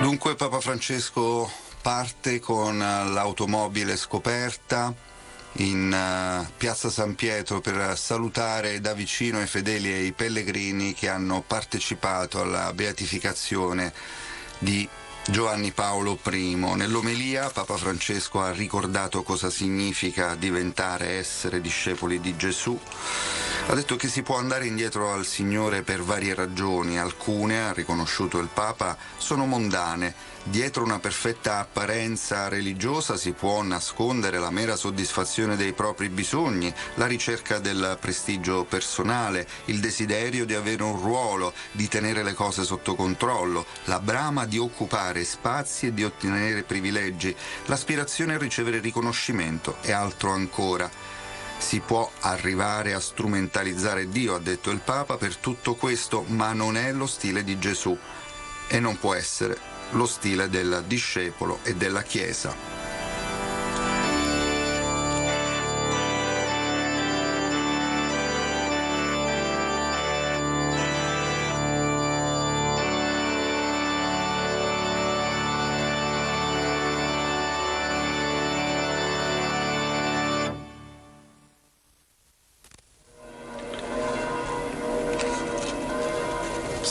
Dunque Papa Francesco parte con l'automobile scoperta in Piazza San Pietro per salutare da vicino i fedeli e i pellegrini che hanno partecipato alla beatificazione di Giovanni Paolo I. Nell'omelia Papa Francesco ha ricordato cosa significa diventare, essere discepoli di Gesù. Ha detto che si può andare indietro al Signore per varie ragioni, alcune, ha riconosciuto il Papa, sono mondane. Dietro una perfetta apparenza religiosa si può nascondere la mera soddisfazione dei propri bisogni, la ricerca del prestigio personale, il desiderio di avere un ruolo, di tenere le cose sotto controllo, la brama di occupare spazi e di ottenere privilegi, l'aspirazione a ricevere riconoscimento e altro ancora. Si può arrivare a strumentalizzare Dio, ha detto il Papa, per tutto questo, ma non è lo stile di Gesù e non può essere lo stile del discepolo e della Chiesa.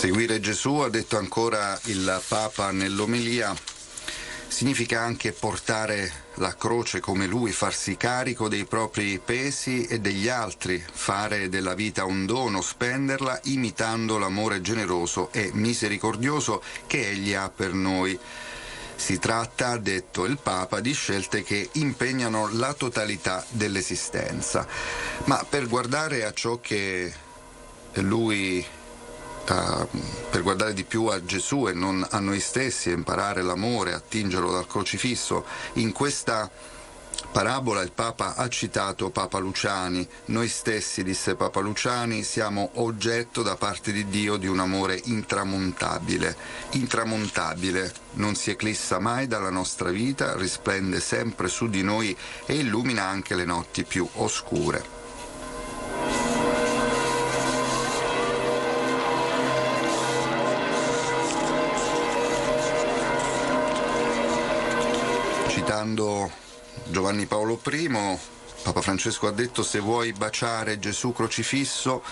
Seguire Gesù, ha detto ancora il Papa nell'omelia, significa anche portare la croce come Lui, farsi carico dei propri pesi e degli altri, fare della vita un dono, spenderla imitando l'amore generoso e misericordioso che Egli ha per noi. Si tratta, ha detto il Papa, di scelte che impegnano la totalità dell'esistenza. Ma per guardare a ciò che Lui per guardare di più a Gesù e non a noi stessi, e imparare l'amore, attingerlo dal crocifisso, in questa parabola il Papa ha citato Papa Luciani. Noi stessi, disse Papa Luciani, siamo oggetto da parte di Dio di un amore intramontabile. Intramontabile, non si eclissa mai dalla nostra vita, risplende sempre su di noi e illumina anche le notti più oscure. Citando Giovanni Paolo I, Papa Francesco ha detto: se vuoi baciare Gesù crocifisso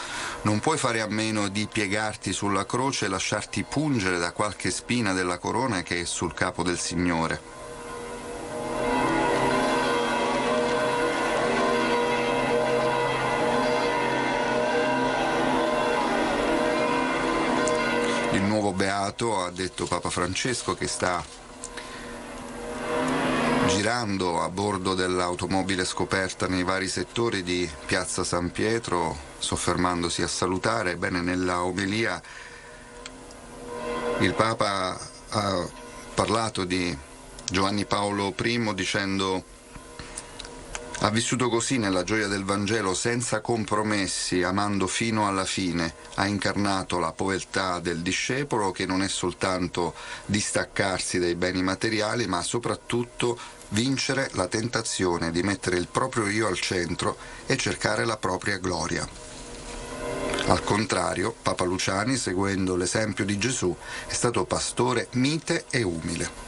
non puoi fare a meno di piegarti sulla croce e lasciarti pungere da qualche spina della corona che è sul capo del Signore. Il nuovo beato, ha detto Papa Francesco, che sta girando a bordo dell'automobile scoperta nei vari settori di Piazza San Pietro, soffermandosi a salutare. Ebbene, nella omelia il Papa ha parlato di Giovanni Paolo I dicendo: ha vissuto così nella gioia del Vangelo, senza compromessi, amando fino alla fine. Ha incarnato la povertà del discepolo, che non è soltanto distaccarsi dai beni materiali, ma soprattutto vincere la tentazione di mettere il proprio io al centro e cercare la propria gloria. Al contrario, Papa Luciani, seguendo l'esempio di Gesù, è stato pastore mite e umile.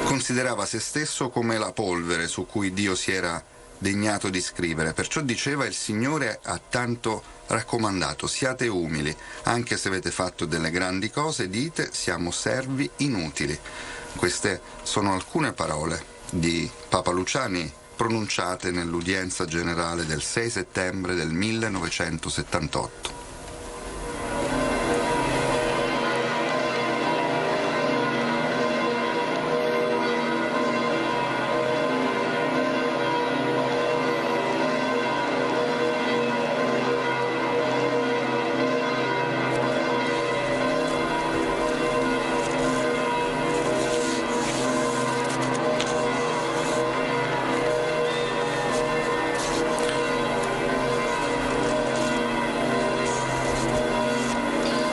Considerava se stesso come la polvere su cui Dio si era degnato di scrivere. Perciò diceva: il Signore ha tanto raccomandato, siate umili, anche se avete fatto delle grandi cose, dite: siamo servi inutili. Queste sono alcune parole di Papa Luciani pronunciate nell'udienza generale del 6 settembre del 1978.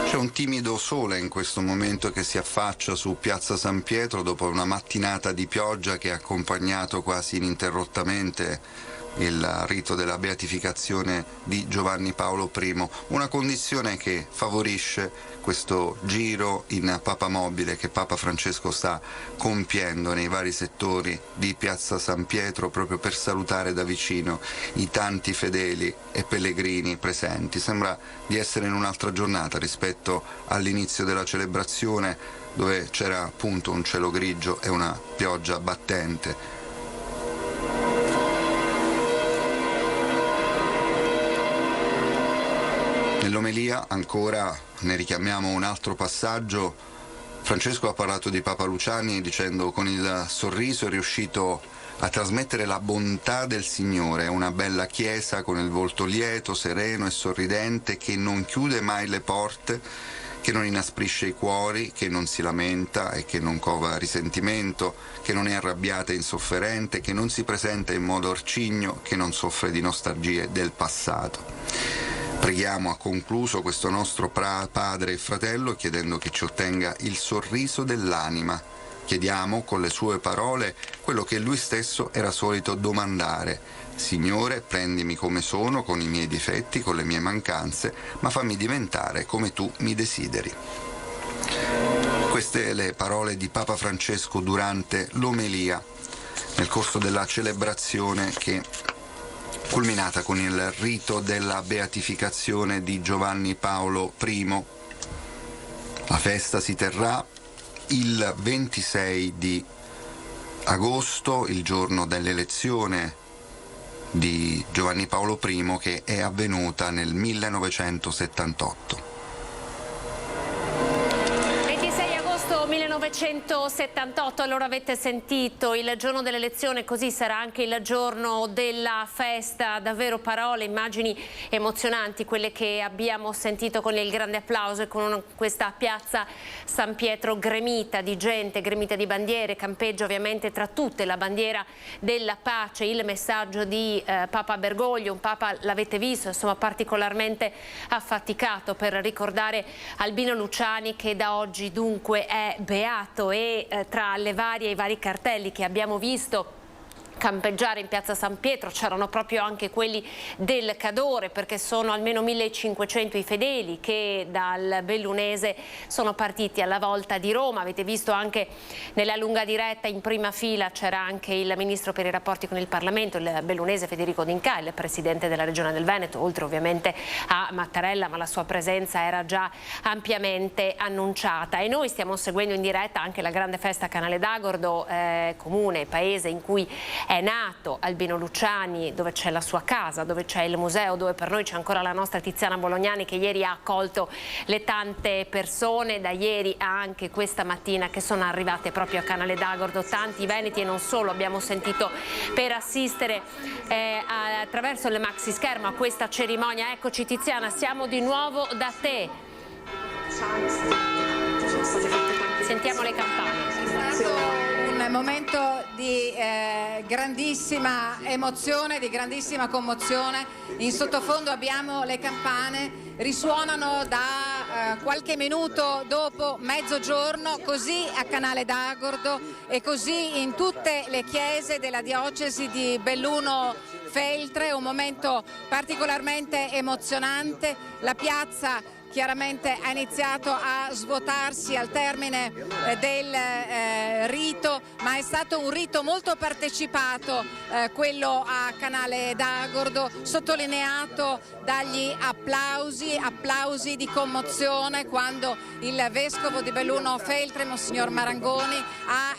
C'è un timido sole in questo momento che si affaccia su Piazza San Pietro dopo una mattinata di pioggia che ha accompagnato quasi ininterrottamente il rito della beatificazione di Giovanni Paolo I, una condizione che favorisce questo giro in papamobile che Papa Francesco sta compiendo nei vari settori di Piazza San Pietro, proprio per salutare da vicino i tanti fedeli e pellegrini presenti. Sembra di essere in un'altra giornata rispetto all'inizio della celebrazione, dove c'era appunto un cielo grigio e una pioggia battente. Nell'omelia ancora ne richiamiamo un altro passaggio. Francesco ha parlato di Papa Luciani dicendo: con il sorriso è riuscito a trasmettere la bontà del Signore, è una bella chiesa con il volto lieto, sereno e sorridente, che non chiude mai le porte, che non inasprisce i cuori, che non si lamenta e che non cova risentimento, che non è arrabbiata e insofferente, che non si presenta in modo orcigno, che non soffre di nostalgie del passato. Preghiamo, ha concluso, questo nostro padre e fratello chiedendo che ci ottenga il sorriso dell'anima. Chiediamo con le sue parole quello che lui stesso era solito domandare: Signore, prendimi come sono, con i miei difetti, con le mie mancanze, ma fammi diventare come tu mi desideri. Queste le parole di Papa Francesco durante l'omelia nel corso della celebrazione che culminata con il rito della beatificazione di Giovanni Paolo I. La festa si terrà il 26 di agosto, il giorno dell'elezione di Giovanni Paolo I, che è avvenuta nel 1978. 1978, allora avete sentito il giorno dell'elezione, così sarà anche il giorno della festa. Davvero parole, immagini emozionanti quelle che abbiamo sentito con il grande applauso e con questa piazza San Pietro gremita di gente, gremita di bandiere. Campeggia ovviamente tra tutte la bandiera della pace, il messaggio di Papa Bergoglio, un Papa, l'avete visto, insomma particolarmente affaticato per ricordare Albino Luciani, che da oggi dunque è beato. E tra i vari cartelli che abbiamo visto campeggiare in piazza San Pietro c'erano proprio anche quelli del Cadore, perché sono almeno 1500 i fedeli che dal Bellunese sono partiti alla volta di Roma. Avete visto anche nella lunga diretta in prima fila c'era anche il ministro per i rapporti con il Parlamento, il bellunese Federico D'Incà, il presidente della regione del Veneto, oltre ovviamente a Mattarella, ma la sua presenza era già ampiamente annunciata. E noi stiamo seguendo in diretta anche la grande festa a Canale d'Agordo, comune, paese in cui è nato Albino Luciani, dove c'è la sua casa, dove c'è il museo, dove per noi c'è ancora la nostra Tiziana Bolognani, che ieri ha accolto le tante persone, da ieri a anche questa mattina, che sono arrivate proprio a Canale d'Agordo, tanti veneti e non solo. Abbiamo sentito per assistere attraverso il maxi schermo a questa cerimonia. Eccoci Tiziana, siamo di nuovo da te. Sentiamo le campane. È stato un momento di grandissima emozione, di grandissima commozione. In sottofondo abbiamo le campane, risuonano da qualche minuto dopo mezzogiorno, così a Canale d'Agordo e così in tutte le chiese della diocesi di Belluno Feltre. Un momento particolarmente emozionante. La piazza chiaramente ha iniziato a svuotarsi al termine del rito, ma è stato un rito molto partecipato, quello a Canale d'Agordo, sottolineato dagli applausi di commozione quando il vescovo di Belluno Feltre, Monsignor Marangoni, ha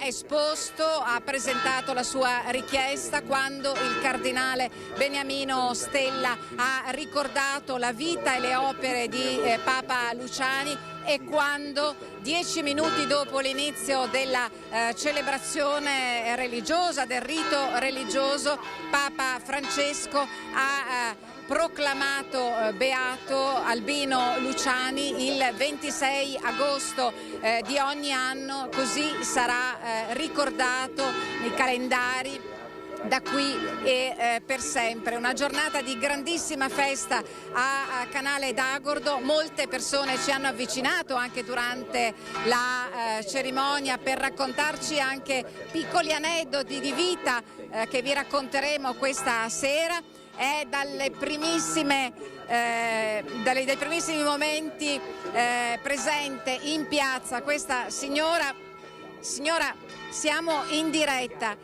presentato la sua richiesta, quando il cardinale Beniamino Stella ha ricordato la vita e le opere di Papa Luciani, e quando 10 minuti dopo l'inizio della celebrazione religiosa, del rito religioso, Papa Francesco ha proclamato beato Albino Luciani il 26 agosto di ogni anno. Così sarà ricordato nei calendari da qui e per sempre. Una giornata di grandissima festa a Canale d'Agordo. Molte persone ci hanno avvicinato anche durante la cerimonia per raccontarci anche piccoli aneddoti di vita che vi racconteremo questa sera. È dai primissimi momenti presente in piazza questa signora. Signora, siamo in diretta,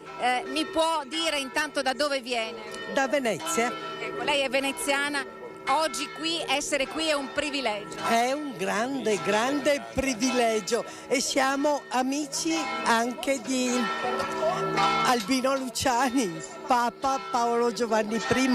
mi può dire intanto da dove viene? Da Venezia. Ecco, lei è veneziana, oggi essere qui è un privilegio. È un grande privilegio, e siamo amici anche di Albino Luciani, Papa Paolo Giovanni I.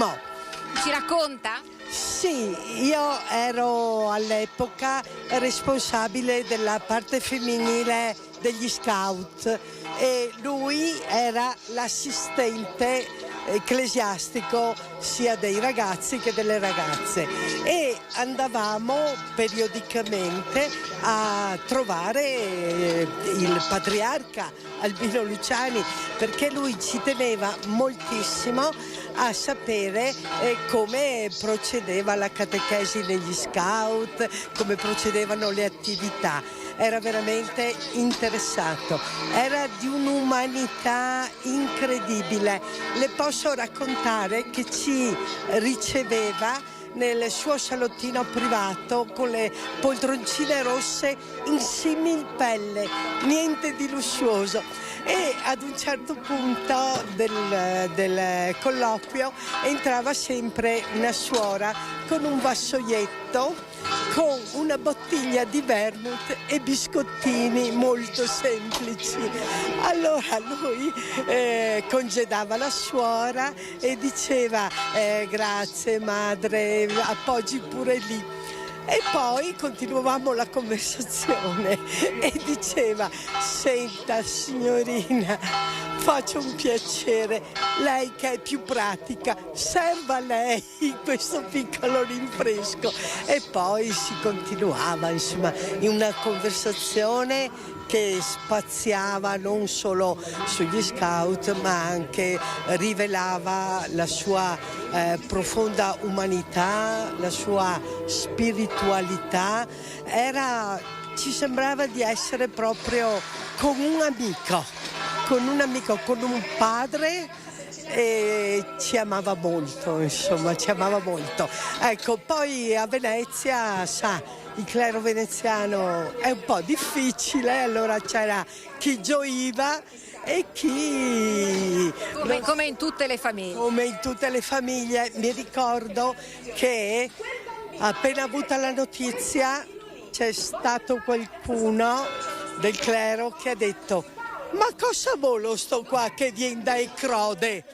Ci racconta? Sì, io ero all'epoca responsabile della parte femminile degli scout e lui era l'assistente ecclesiastico sia dei ragazzi che delle ragazze, e andavamo periodicamente a trovare il patriarca Albino Luciani, perché lui ci teneva moltissimo a sapere come procedeva la catechesi negli scout, come procedevano le attività. Era veramente interessato, era di un'umanità incredibile. Le posso raccontare che ci riceveva nel suo salottino privato con le poltroncine rosse in similpelle, niente di lussuoso. E ad un certo punto del colloquio entrava sempre una suora con un vassoietto con una bottiglia di vermouth e biscottini molto semplici. Allora lui congedava la suora e diceva grazie madre, appoggi pure lì. E poi continuavamo la conversazione e diceva: senta signorina, faccia un piacere, lei che è più pratica, serva a lei questo piccolo rinfresco. E poi si continuava insomma in una conversazione che spaziava non solo sugli scout ma anche rivelava la sua profonda umanità, la sua spiritualità. Ci sembrava di essere proprio con un amico, con un padre, e ci amava molto, insomma, ci amava molto. Ecco, poi a Venezia, sa, il clero veneziano è un po' difficile, allora c'era chi gioiva e chi... Come in tutte le famiglie. Come in tutte le famiglie. Mi ricordo che appena avuta la notizia c'è stato qualcuno del clero che ha detto: ma cosa vuole sto qua che viene dai Crode?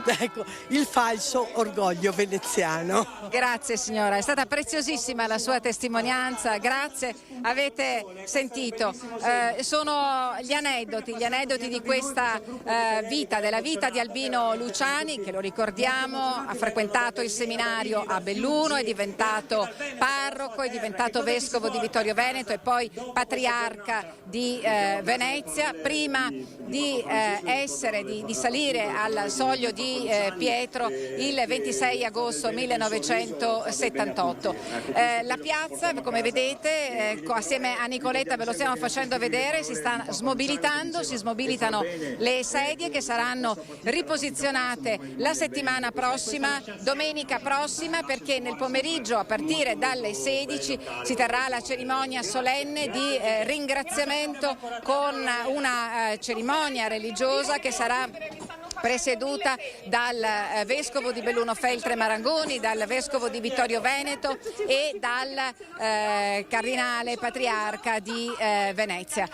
Ecco, il falso orgoglio veneziano. Grazie signora, è stata preziosissima la sua testimonianza, grazie. Avete sentito, sono gli aneddoti di questa vita, della vita di Albino Luciani, che lo ricordiamo, ha frequentato il seminario a Belluno, è diventato parroco, è diventato vescovo di Vittorio Veneto e poi patriarca di Venezia, prima di salire al soglio di Pietro il 26 agosto 1978. La piazza, come vedete, assieme a Nicoletta ve lo stiamo facendo vedere, si sta smobilitando, si smobilitano le sedie che saranno riposizionate la settimana prossima, domenica prossima, perché nel pomeriggio a partire dalle 16 si terrà la cerimonia solenne di ringraziamento con una cerimonia religiosa che sarà presieduta dal vescovo di Belluno Feltre Marangoni, dal vescovo di Vittorio Veneto e dal cardinale patriarca di Venezia.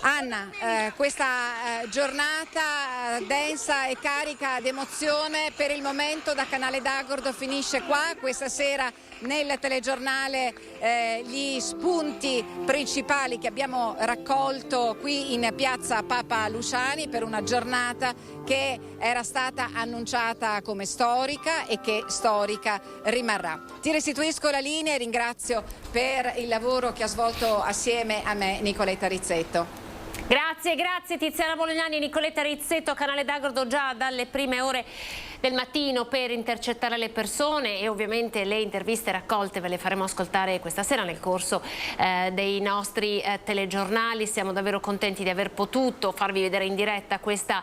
Anna, questa giornata densa e carica d'emozione per il momento da Canale d'Agordo finisce qua. Questa sera nel telegiornale gli spunti principali che abbiamo raccolto qui in piazza Papa Luciani per una giornata che era stata annunciata come storica e che storica rimarrà. Ti restituisco la linea e ringrazio per il lavoro che ha svolto assieme a me Nicoletta Rizzetto. Grazie Tiziana Bolognani e Nicoletta Rizzetto a Canale d'Agordo già dalle prime ore del mattino per intercettare le persone, e ovviamente le interviste raccolte ve le faremo ascoltare questa sera nel corso dei nostri telegiornali. Siamo davvero contenti di aver potuto farvi vedere in diretta questa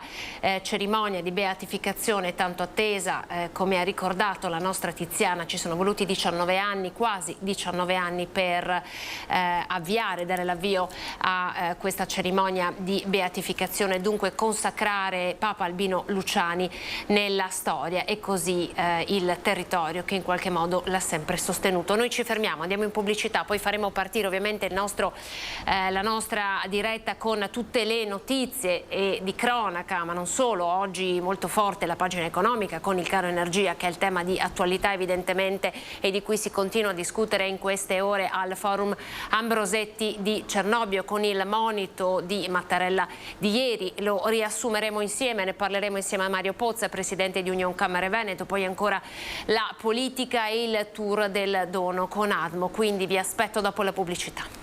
cerimonia di beatificazione tanto attesa, come ha ricordato la nostra Tiziana. Ci sono voluti 19 anni, quasi 19 anni per dare l'avvio a questa cerimonia di beatificazione, dunque consacrare Papa Albino Luciani nella storia e così il territorio che in qualche modo l'ha sempre sostenuto. Noi ci fermiamo, andiamo in pubblicità, poi faremo partire ovviamente la nostra diretta con tutte le notizie di cronaca, ma non solo. Oggi molto forte la pagina economica con il caro energia, che è il tema di attualità evidentemente e di cui si continua a discutere in queste ore al forum Ambrosetti di Cernobbio, con il monito di Mattarella di ieri. Lo riassumeremo insieme, ne parleremo insieme a Mario Pozza, presidente di Union Camere Veneto, poi ancora la politica e il tour del dono con Admo, quindi vi aspetto dopo la pubblicità.